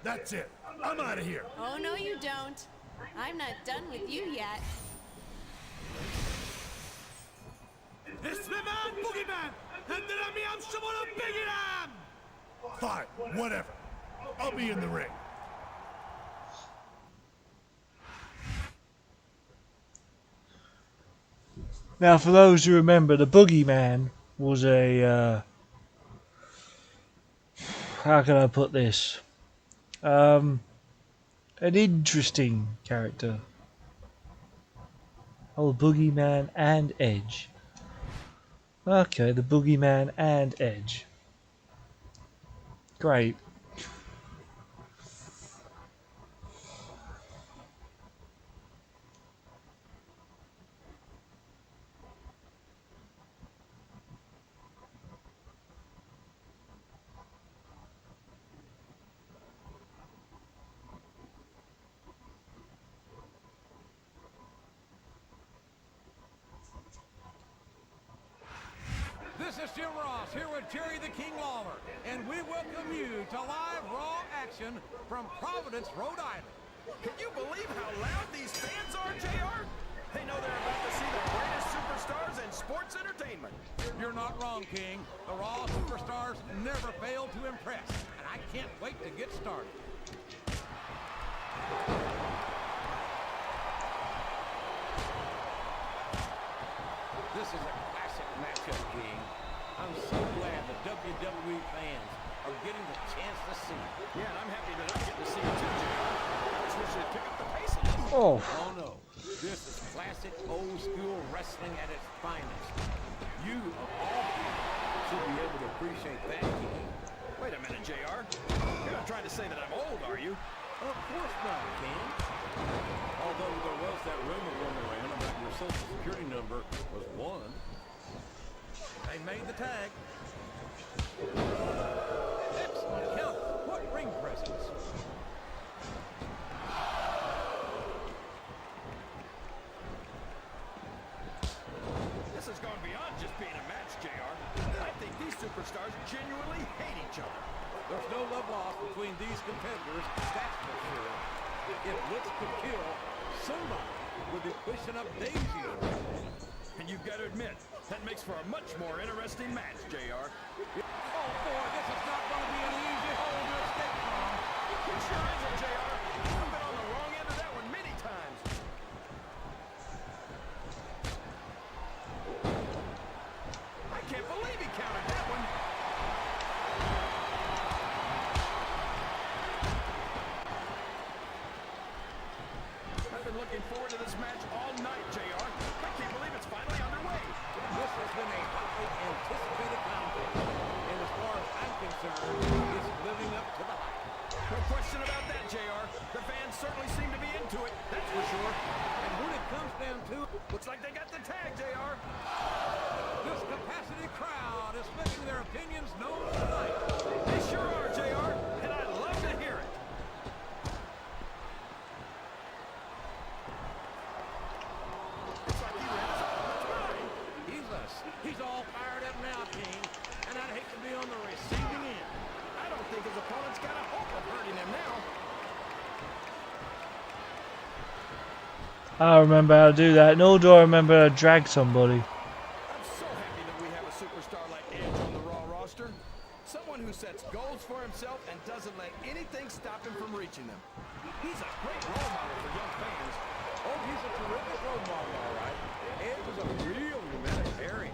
That's it. I'm out of here. Oh, no, you don't. I'm not done with you yet. اسم من بوگی من. دارم میام شما رو بگیرم. Fine, whatever. I'll be in the ring. Now, for those who remember, the Boogeyman was a how can I put this? An interesting character. Oh, Boogeyman and Edge. Okay, the Boogeyman and Edge. Great. This is Jim Ross here with Jerry the King Lawler, and we welcome you to live Raw action from Providence, Rhode Island. Can you believe how loud these fans are, JR? They know they're about to see the greatest superstars in sports entertainment. You're not wrong, King. The Raw superstars never fail to impress, and I can't wait to get started. This is a classic matchup, King. I'm so glad the WWE fans are getting the chance to see it. Yeah, and I'm happy that I get to see it too, JR. I just wish they'd pick up the pace a little. Oh, Oh no, this is classic old school wrestling at its finest. You, of all people, should be able to appreciate that, King. Wait a minute, JR. You're not trying to say that I'm old, are you? Of course not, King. Although there was that rumor going around about your social security number was 1. They made the tag. Excellent count. What ring presence? This has gone beyond just being a match, JR. I think these superstars genuinely hate each other. There's no love lost between these competitors, that's for sure. If looks could kill, somebody would be pushing up Daisy. And you've got to admit, that makes for a much more interesting match, JR. Oh boy, this is not going to be an easy hole to escape from. It sure isn't, JR. I've been on the wrong end of that one many times. I can't believe he counted that one. I've been looking forward to this match all night, JR. I can't believe it's finally underway. This has been a hotly anticipated contest, and as far as I'm concerned, it's living up to the hype. Well, question about that, JR. The fans certainly seem to be into it, that's for sure. And when it comes down to it, Looks like they got the tag, JR. this capacity crowd is making their opinions known tonight. They sure are, JR, and I love to hear it. Looks like he ran his opponent's mind. He's all fired up now, King, and I'd hate to be on the receiving end. I don't think his opponent's got a hope of hurting him now. I remember how to do that, nor do I remember how to drag somebody. I'm so happy that we have a superstar like Edge on the Raw roster. Someone who sets goals for himself and doesn't let anything stop him from reaching them. He's a great role model for young fans. Oh, he's a terrific role model, all right. Edge is a real humanitarian.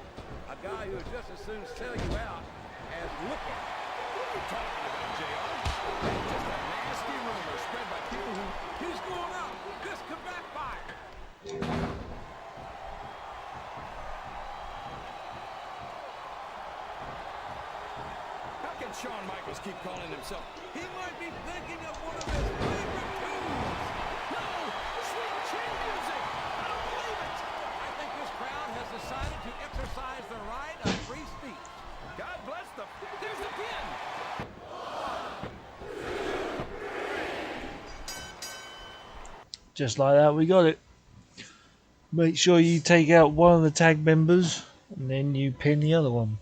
A guy who would just as soon sell you out as look at you. What are you talking about, JR? That's just a nasty rumor spread by people who... He's going up. This could backfire. How can Shawn Michaels keep calling himself? He might be thinking of one of his favorite tunes. No! Sweet chin music! I don't believe it! I think this crowd has decided to exercise the right of free speech. God bless the... There's the pin! Just like that, we got it. Make sure you take out one of the tag members and then you pin the other one.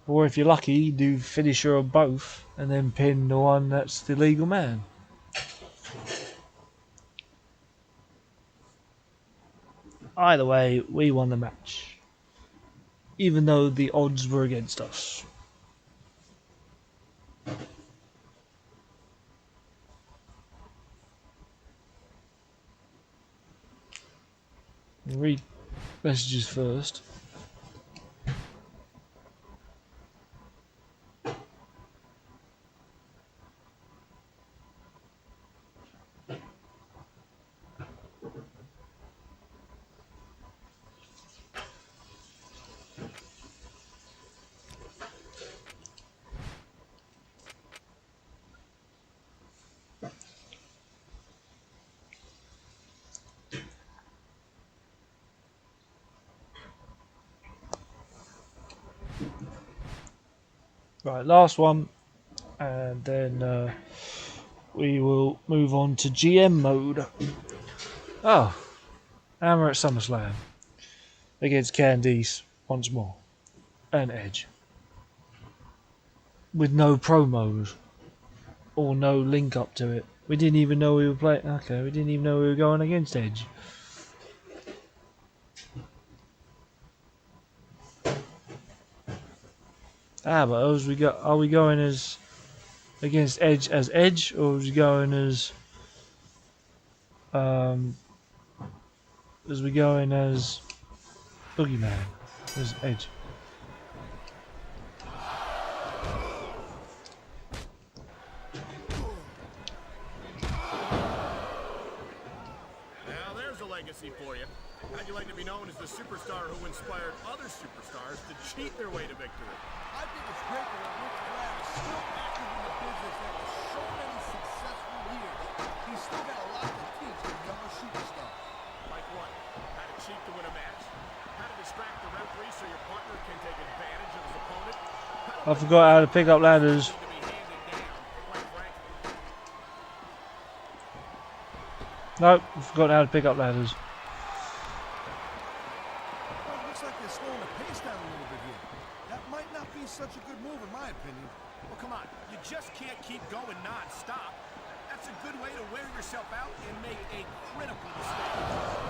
Or if you're lucky, do finisher of both and then pin the one that's the legal man. Either way, we won the match. Even though the odds were against us. Read messages first. Right, last one, and then we will move on to GM mode. Oh, and we're at SummerSlam against Candice once more, and Edge, with no promos or no link up to it. We didn't even know we were playing. Okay, we didn't even know we were going against Edge. Ah, but are we going as against Edge as Edge, or are we going as Boogeyman as Edge? Now there's a legacy for you. How'd you like to be known as the superstar who inspired other superstars to cheat their way to victory? I think it's great that Rick Flair is still active in the business after so many successful years. He's still got a lot to teach the younger superstars. Like what? How to cheat to win a match? How to distract the referee so your partner can take advantage of his opponent? I forgot how to pick up ladders. To be handed down, quite frankly. Nope, I forgot how to pick up ladders. Well, it looks like they're slowing the pace down a little bit here. That might not be such a good move in my opinion. Well, come on. You just can't keep going non-stop. That's a good way to wear yourself out and make a critical mistake.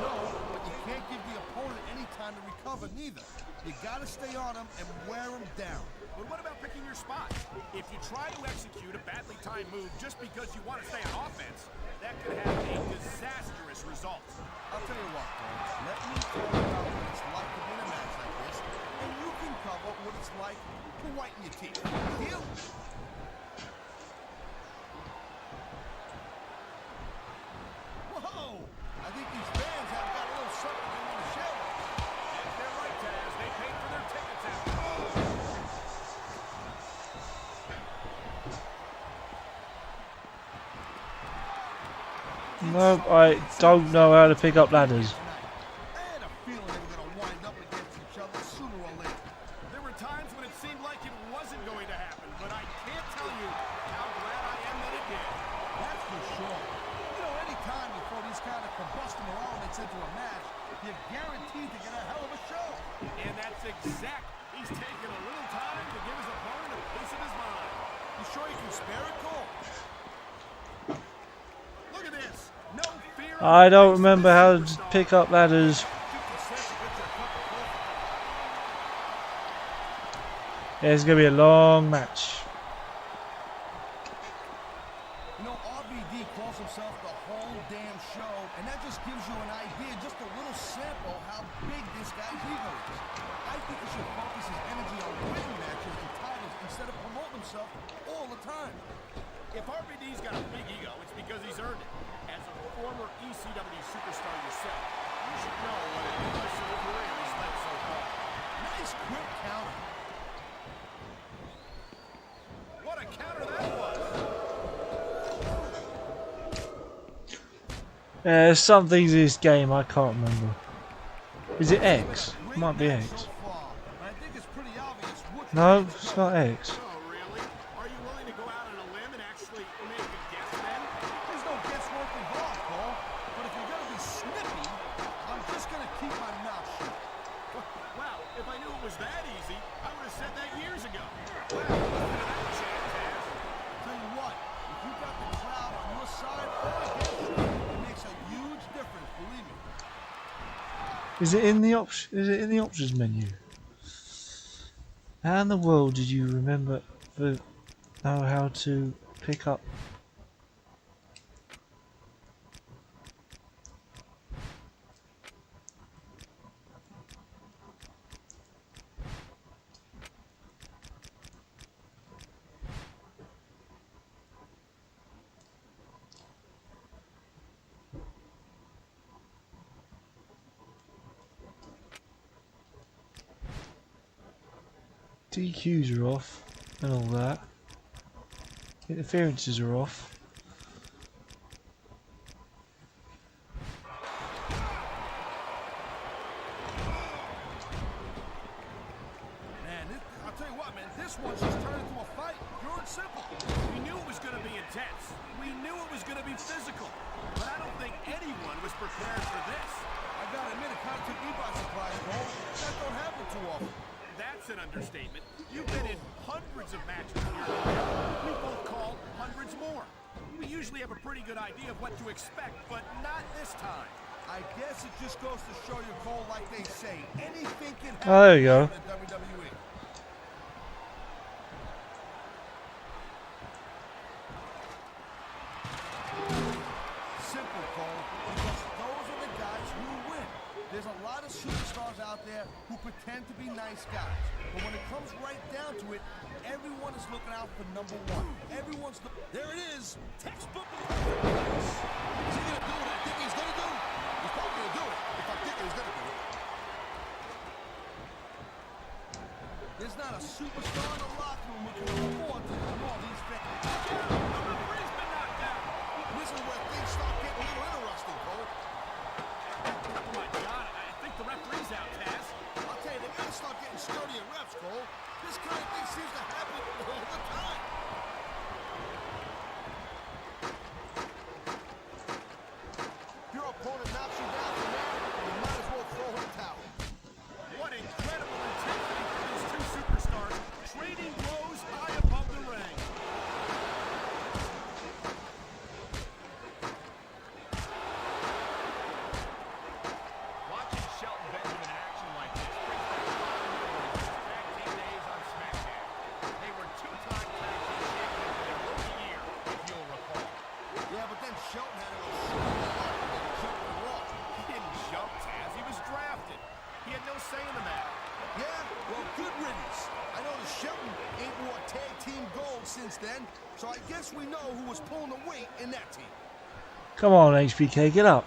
No, but you can't give the opponent any time to recover neither. You gotta stay on him and wear him down. But what about picking your spots? If you try to execute a badly timed move just because you want to stay on offense, that could have a disastrous result. I'll tell you what, Cole. Let me talk about what it's like to be in a match like this, and you can cover what it's like to whiten your teeth. Deal? Whoa! I think these fans have got a little something they want to share. And they're right, Taz. They paid for their tickets after all. No, I don't know how to pick up ladders. I had a feeling they were going to wind up against each other sooner or later. There were times when it seemed like it wasn't going to happen, but I can't tell you how glad I am that it did. That's for sure. You know, any time you throw these kind of combustion elements into a match, you're guaranteed to get a hell of a show. And that's exact. He's taking a little time to give his opponent a piece of his mind. You sure you can spare it, Cole? Look at this. No fear. I don't remember how to pick up ladders. Yeah, it's gonna be a long match. You know, RVD calls himself the whole damn show, and that just gives you an idea, just a little sample, how big this guy's ego is. I think he should focus his energy on winning matches and titles instead of promoting himself all the time. If RVD's got a big ego, it's because he's earned it. As a former ECW superstar yourself, you should know what an impressive career he's led so far. Nice quick counter. What a counter that was! There's some things in this game I can't remember. Is it X? It might be X. No, it's not X. Oh, really? Are you willing to go out on a limb and actually make a guess then? There's no guesswork involved, Cole. But if you're going to be snippy, I'm just going to keep my mouth shut. Wow, if I knew it was that easy, I would have said that years ago. Wow, listen to that chant, Taz. Tell you what, if you got the crowd on your side or against you, it makes a huge difference, believe me. Is it in the options menu? How in the world did you know how to pick up? DQs are off and all that. Interferences are off. Man, I'll tell you what, man, this one's just turned into a fight. Pure and simple. We knew it was going to be intense. We knew it was going to be physical. But I don't think anyone was prepared for this. I got to admit, it kind of took me by surprise, Cole. That don't happen too often. That's an understatement. You've been in hundreds of matches in your career. We both called hundreds more. We usually have a pretty good idea of what to expect, but not this time. I guess it just goes to show you, Cole, like they say, anything can happen Oh, there you go. in the WWE. Simple, Cole, because those are the guys who win. There's a lot of superstars out there who pretend to be nice guys. But when it comes right down to it, everyone is looking out for number one. There it is. Textbook. Is he going to do what I think he's going to do? He's probably going to do it if I think he's going to do it. There's not a superstar in the locker room who can afford to ignore these fans. The referee's been knocked out. This is where things start getting a little interesting, Cole. Oh my God, I think the referee's out, Taz. I'll tell you, they gotta start getting sturdier reps, Cole. This kind of thing seems to happen all the time. If your opponent knocks you down from there, you might as well throw in the towel. What incredible intensity for these two superstars, trading blows high above the ring. Watching Shelton Benjamin in action like this brings back a lot of memories of his tag team days on SmackDown. They were two-time tag team champions in their rookie year, if you'll recall. Yeah, but then Shelton had a jump the Raw. He didn't jump, Taz. He was drafted. He had no say in the matter. Yeah, well, good riddance. I know the Shelton ain't wore tag team gold since then, so I guess we know who was pulling the weight in that team. Come on, HBK, get up.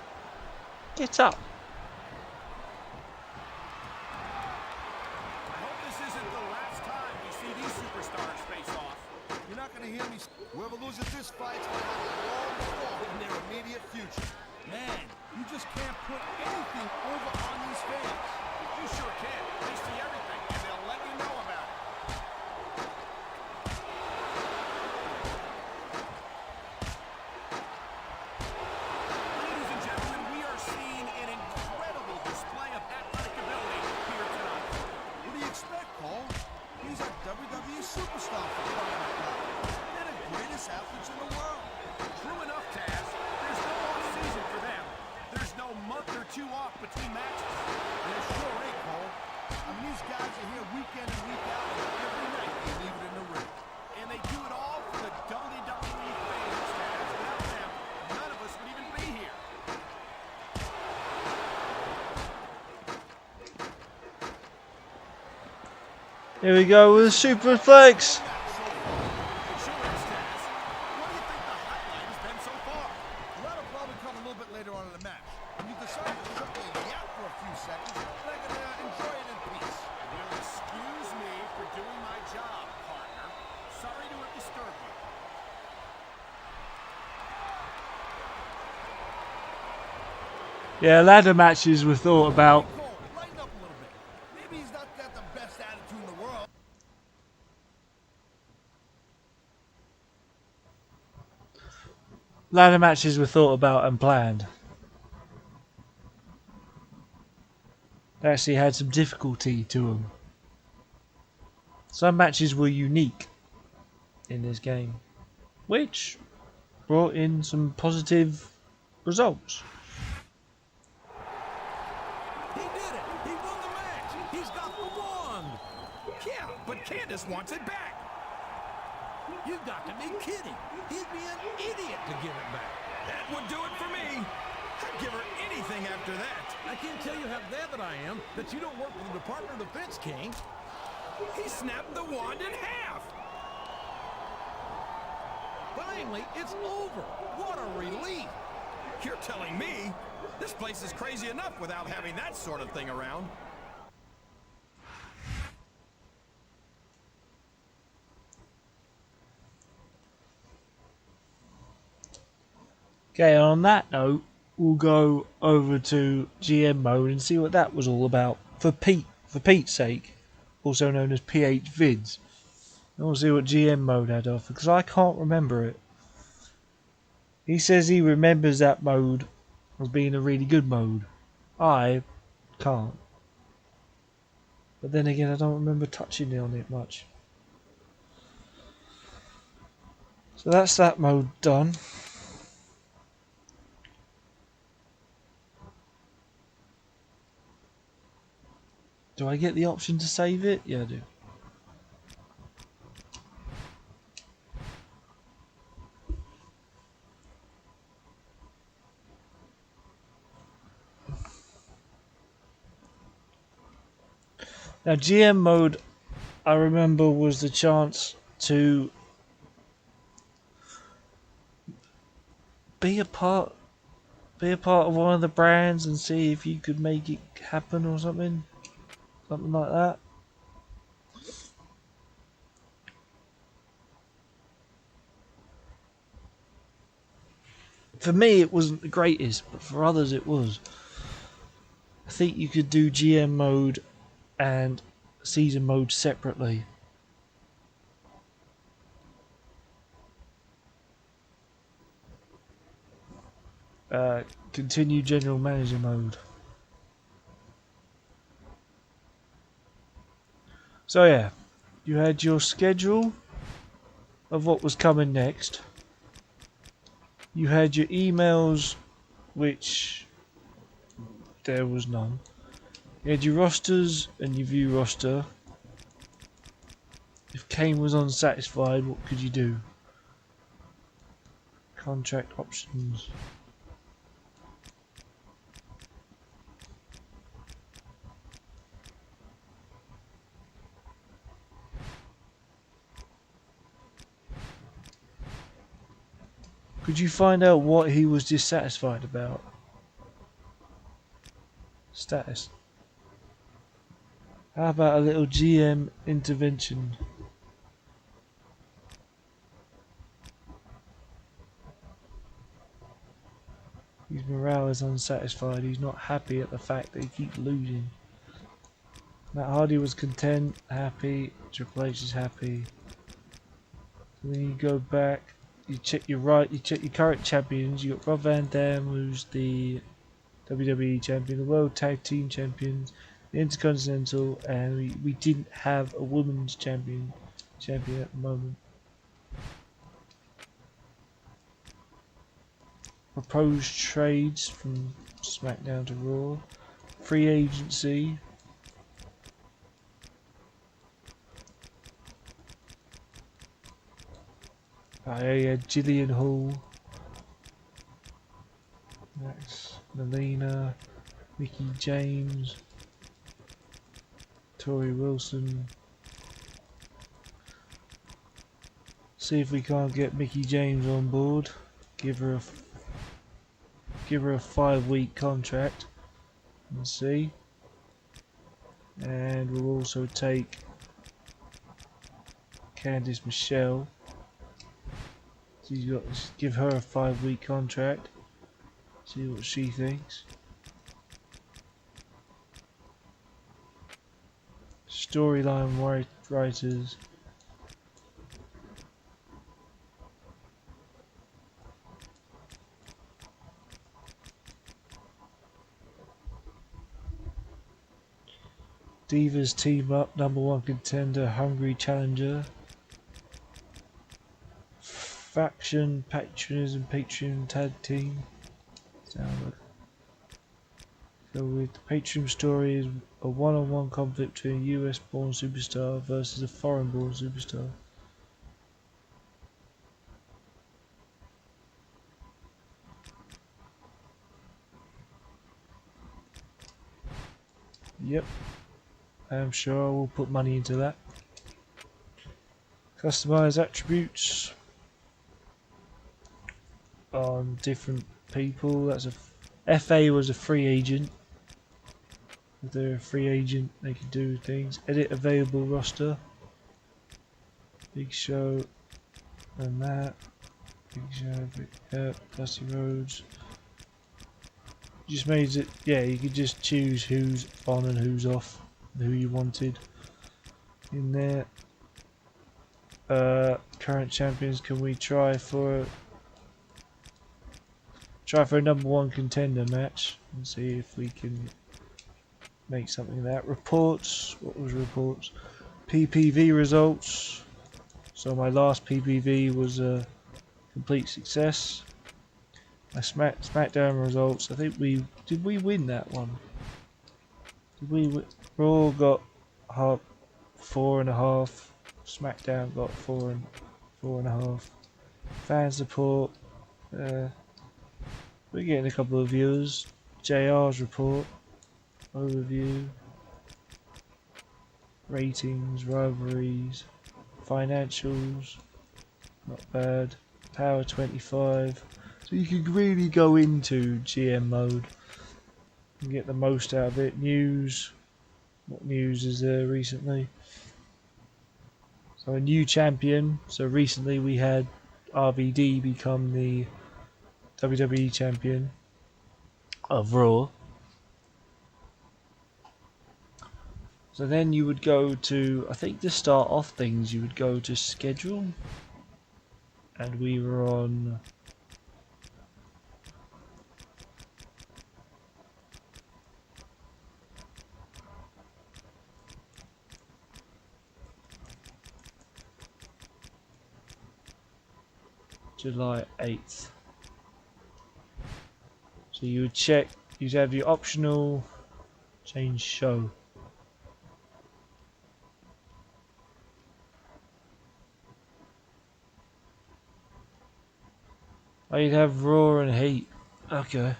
Get up. I hope this isn't the last time we see these superstars face off. You're not going to hear me? Whoever loses this fight's gonna have a long fall in their immediate future. Man, you just can't put anything over on these fans. You sure can. They see everything, and they'll let you know about it. Ladies and gentlemen, we are seeing an incredible display of athletic ability here tonight. What do you expect, Cole? He's a WWE superstar for crying out loud. They're the greatest athletes in the world. True enough, Taz. There's no off-season for them. There's no month or two off between matches. There sure ain't, Cole. I mean, these guys are here week in and week out, and every night they leave it in the ring. And they do it all for the WWE fans, Taz. Without them, none of us would even be here. Here we go with a superplex. It sure is, Taz. What do you think the highlight has been so far? Well, that'll probably come a little bit later on in the match. When you decide to simply yap for a few seconds, and I can enjoy it in peace. You'll excuse me for doing my job, partner. Sorry to have disturbed you. Yeah, ladder matches were thought about. Cole, lighten up a little bit. Maybe he's not got the best attitude in the world. Ladder matches were thought about and planned. They actually had some difficulty to them. Some matches were unique in this game, which brought in some positive results. He did it. He won the match. He's got the wand. Yeah, but Candace wants it back. You've got to be kidding. He'd be an idiot to give it back. That would do it for me. I'd give her anything after that. I can't tell you how glad that I am that you don't work for the Department of Defense, King. He snapped the wand in half. Finally, it's over. What a relief. You're telling me this place is crazy enough without having that sort of thing around. Okay, on that note, we'll go over to GM mode and see what that was all about. For Pete's sake, also known as PH Vids. And we'll see what GM mode had off, because I can't remember it. He says he remembers that mode as being a really good mode. I can't. But then again, I don't remember touching on it much. So that's that mode done. Do I get the option to save it? Yeah, I do. Now, GM mode, I remember, was the chance to be a part of one of the brands and see if you could make it happen or something. Something like that. For me, it wasn't the greatest, but for others, it was. I think you could do GM mode and season mode separately. Continue general manager mode. So yeah, you had your schedule of what was coming next. You had your emails, which there was none. You had your rosters and your view roster. If Kane was unsatisfied, what could you do? Contract options. Could you find out what he was dissatisfied about? Status. How about a little GM intervention? Morale is unsatisfied. He's not happy at the fact that he keeps losing. Matt Hardy was content, happy. Triple H is happy. Then you go back, you check your current champions. You got Rob Van Dam, who's the WWE champion, the World Tag Team champions, the Intercontinental, and we didn't have a women's champion at the moment. Proposed trades from SmackDown to Raw. Free agency. Yeah, Jillian Hall, Max Melina, Mickey James, Tori Wilson. See if we can't get Mickey James on board. Give her a 5-week contract and see. And we'll also take Candice Michelle. So you got to give her a 5-week contract. See what she thinks. Storyline writers. Divas team up, #1 contender, hungry challenger. Faction, patronism, Patreon tag team. So with the Patreon story is a one-on-one conflict between a US-born superstar versus a foreign-born superstar. Yep, I'm sure I will put money into that. Customize attributes on different people. That's FA was a free agent. If they're a free agent, they can do things. Edit available roster. Big Show and that. Big Show, Dusty Rhodes. Just made it, yeah, you could just choose who's on and who's off, who you wanted in there. Current champions, can we try for a #1 contender match and see if we can make something of that. Reports, what was reports? PPV results. So my last PPV was a complete success. My SmackDown results, I think did we win that one? Did we Raw got 4.5, SmackDown got 4.5. Fan support, we're getting a couple of viewers. JR's report, overview, ratings, rivalries, financials, not bad. Power 25. So you could really go into GM mode and get the most out of it. News. What news is there recently? So a new champion. So recently we had RVD become the WWE champion of Raw. So then you would go to, I think to start off things, you would go to schedule. And we were on July 8th. So you would check, you'd have your optional change show. Oh, you'd have Raw and Heat. Okay.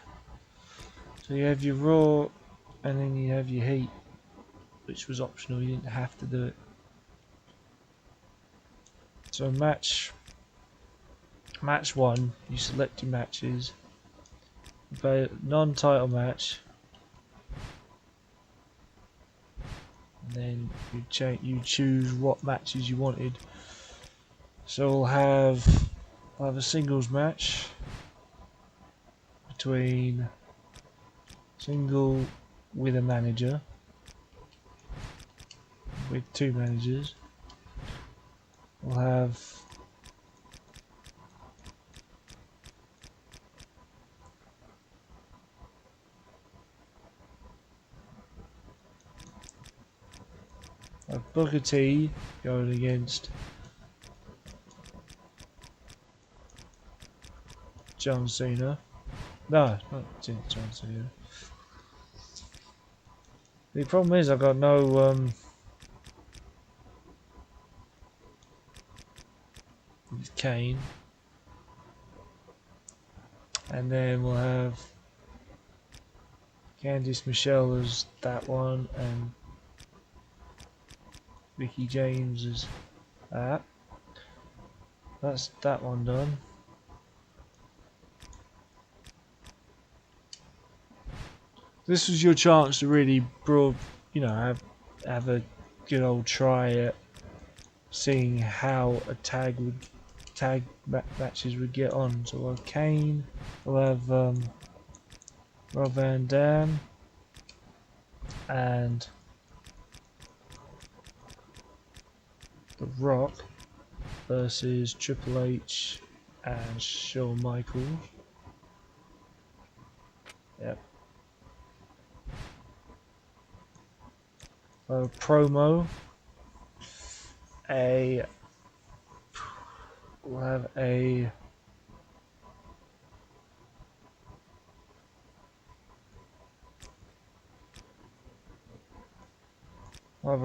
So you have your Raw and then you have your Heat, which was optional, you didn't have to do it. So match 1, you select your matches. Non-title match. And then you choose what matches you wanted. So I'll have a singles match between single with a manager, with 2 managers. We'll have Booker T going against John Cena. No, not John Cena. The problem is I've got no Kane. And then we'll have Candice Michelle as that one, and Mickey James as that. That's that one done. This was your chance to really have a good old try at seeing how a tag matches would get on. So we'll have Kane, we'll have Rob Van Dam, and The Rock versus Triple H and Shawn Michaels. Yep. A promo. We'll have a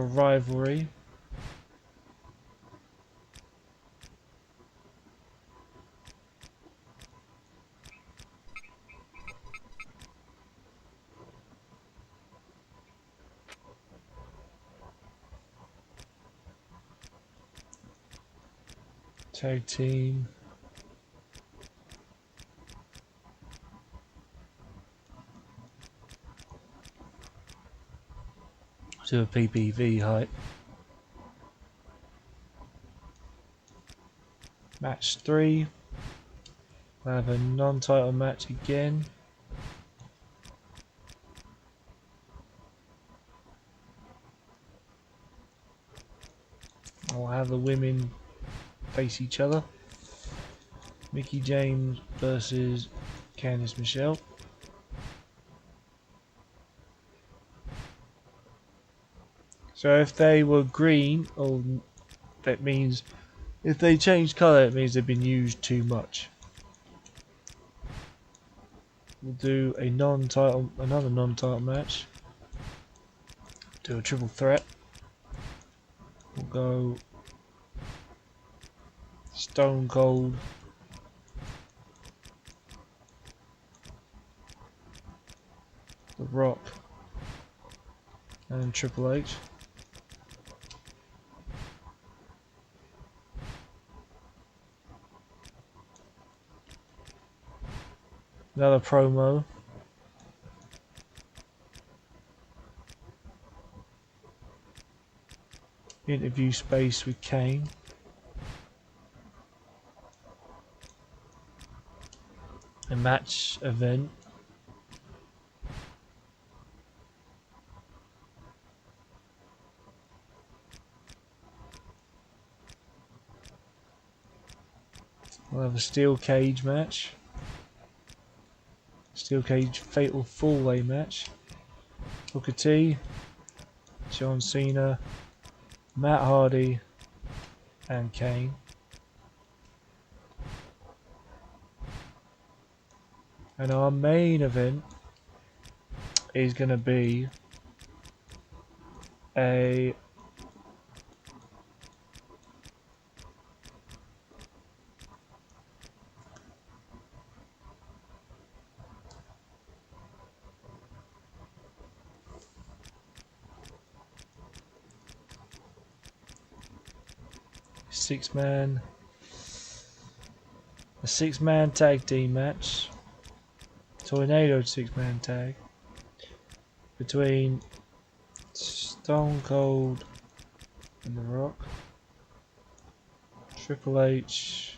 rivalry. Tag team. Do a PPV hype. Match 3. We'll have a non-title match again. We'll have the women face each other. Mickey James versus Candice Michelle. So if they were green, that means if they change colour, it means they've been used too much. We'll do another non-title match. Do a triple threat. We'll go Stone Cold, The Rock, and Triple H. Another promo. Interview space with Kane. A match event. We'll have a steel cage match. Steel cage fatal 4-way match. Booker T, John Cena, Matt Hardy, and Kane. And our main event is going to be a six-man tag team match. Tornado 6-man tag between Stone Cold and The Rock, Triple H,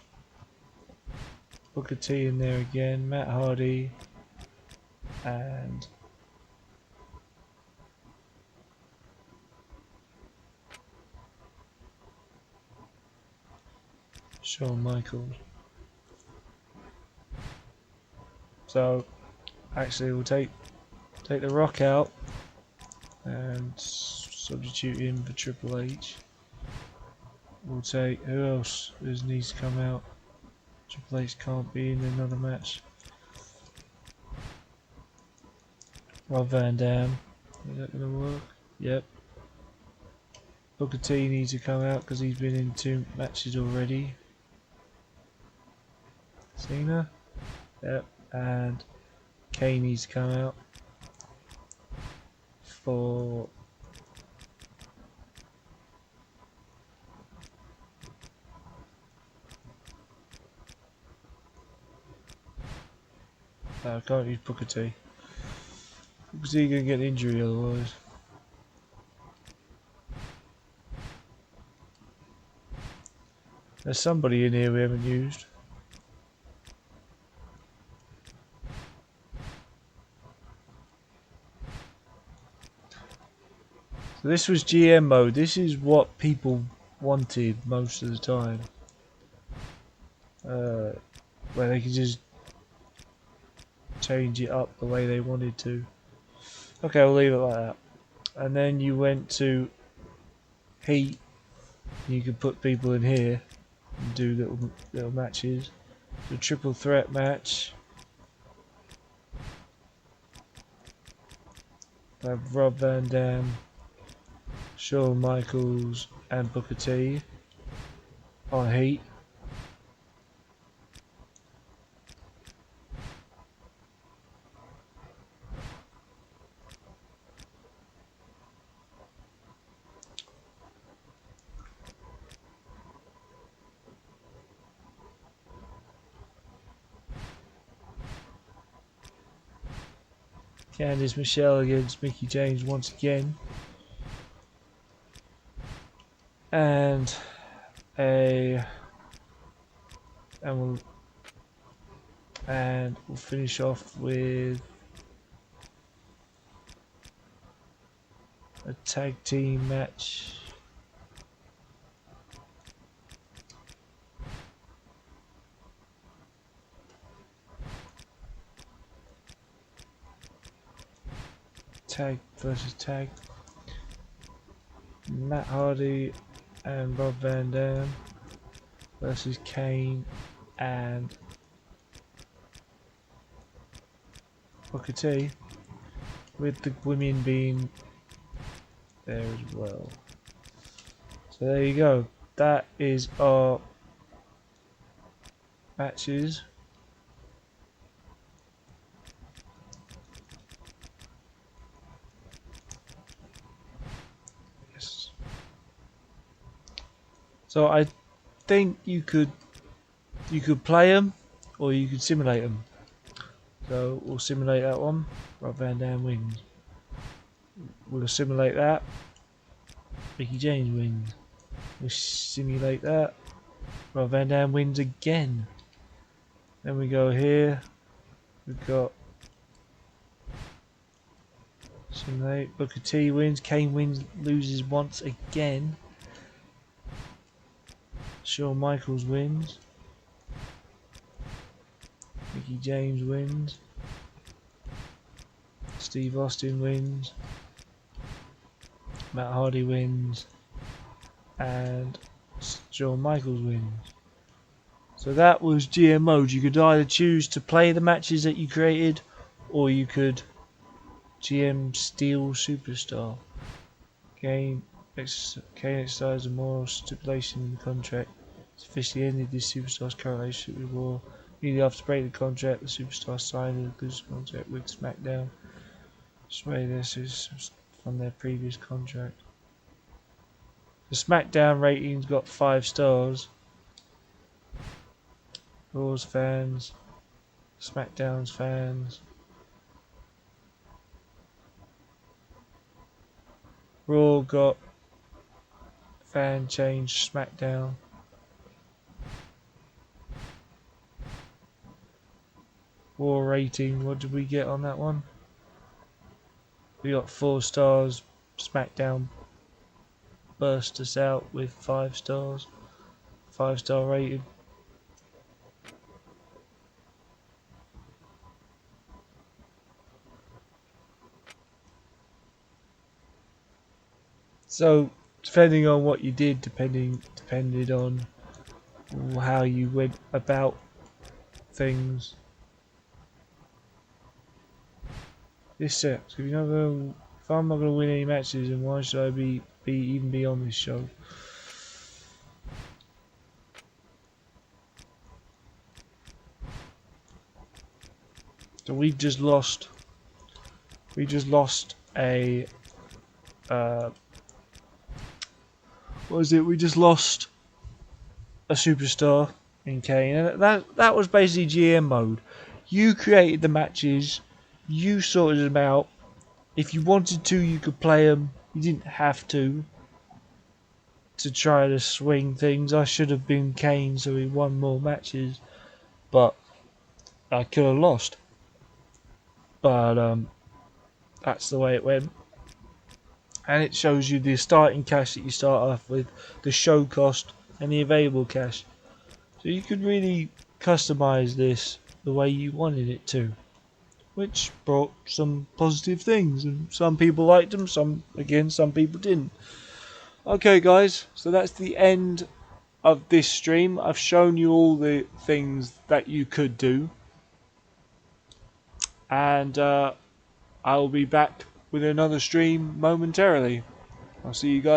Booker T in there again, Matt Hardy, and Shawn Michaels. So actually we'll take The Rock out and substitute him for Triple H. We'll take, who else needs to come out? Triple H can't be in another match. Rob Van Dam, is that going to work? Yep. Booker T needs to come out because he's been in 2 matches already. Cena, yep, and Kane needs to come out for I can't use Booker T. Booker T gonna get an injury otherwise. There's somebody in here we haven't used. So this was GM mode. This is what people wanted most of the time. Where they could just change it up the way they wanted to. Okay, we'll leave it like that. And then you went to Heat. You could put people in here and do little matches. The triple threat match. Have Rob Van Dam, Shawn Michaels and Booker T on Heat. Candice Michelle against Mickie James once again. And we'll finish off with a tag team match. Tag versus tag. Matt Hardy and Rob Van Dam versus Kane and Booker T, with the women being there as well. So there you go. That is our matches. So I think you could play them or you could simulate them. So we'll simulate that one. Rob Van Dam wins. We'll simulate that. Mickie James wins. We'll simulate that. Rob Van Dam wins again. Then we go here. We've got simulate. Booker T wins. Kane wins. Loses once again. Shawn Michaels wins. Mickie James wins. Steve Austin wins. Matt Hardy wins. And Shawn Michaels wins. So that was GM mode. You could either choose to play the matches that you created, or you could GM Steel Superstar. Kane exercised a moral stipulation in the contract. It's officially ended this superstar's current relationship with Raw. Immediately after breaking the contract, the superstar signed an exclusive contract with Smackdown. This is from their previous contract. The Smackdown ratings got 5 stars. Raw's fans, Smackdown's fans. Raw got fan change Smackdown. Raw rating, what did we get on that one? We got 4 stars. Smackdown burst us out with 5 stars. 5-star rated. So depending on what you did, depended on how you went about things. This sucks. If I'm not gonna win any matches, then why should I even be on this show? So we just lost a what was it? We just lost a superstar in Kane, and that was basically GM mode. You created the matches, you sorted them out. If you wanted to, you could play them. You didn't have to try to swing things. I should have been Kane, so he won more matches, but I could have lost. But that's the way it went. And it shows you the starting cash that you start off with, the show cost, and the available cash. So you could really customize this the way you wanted it to, which brought some positive things, and some people liked them, some people didn't. Okay guys, so that's the end of this stream. I've shown you all the things that you could do, and I'll be back with another stream momentarily. I'll see you guys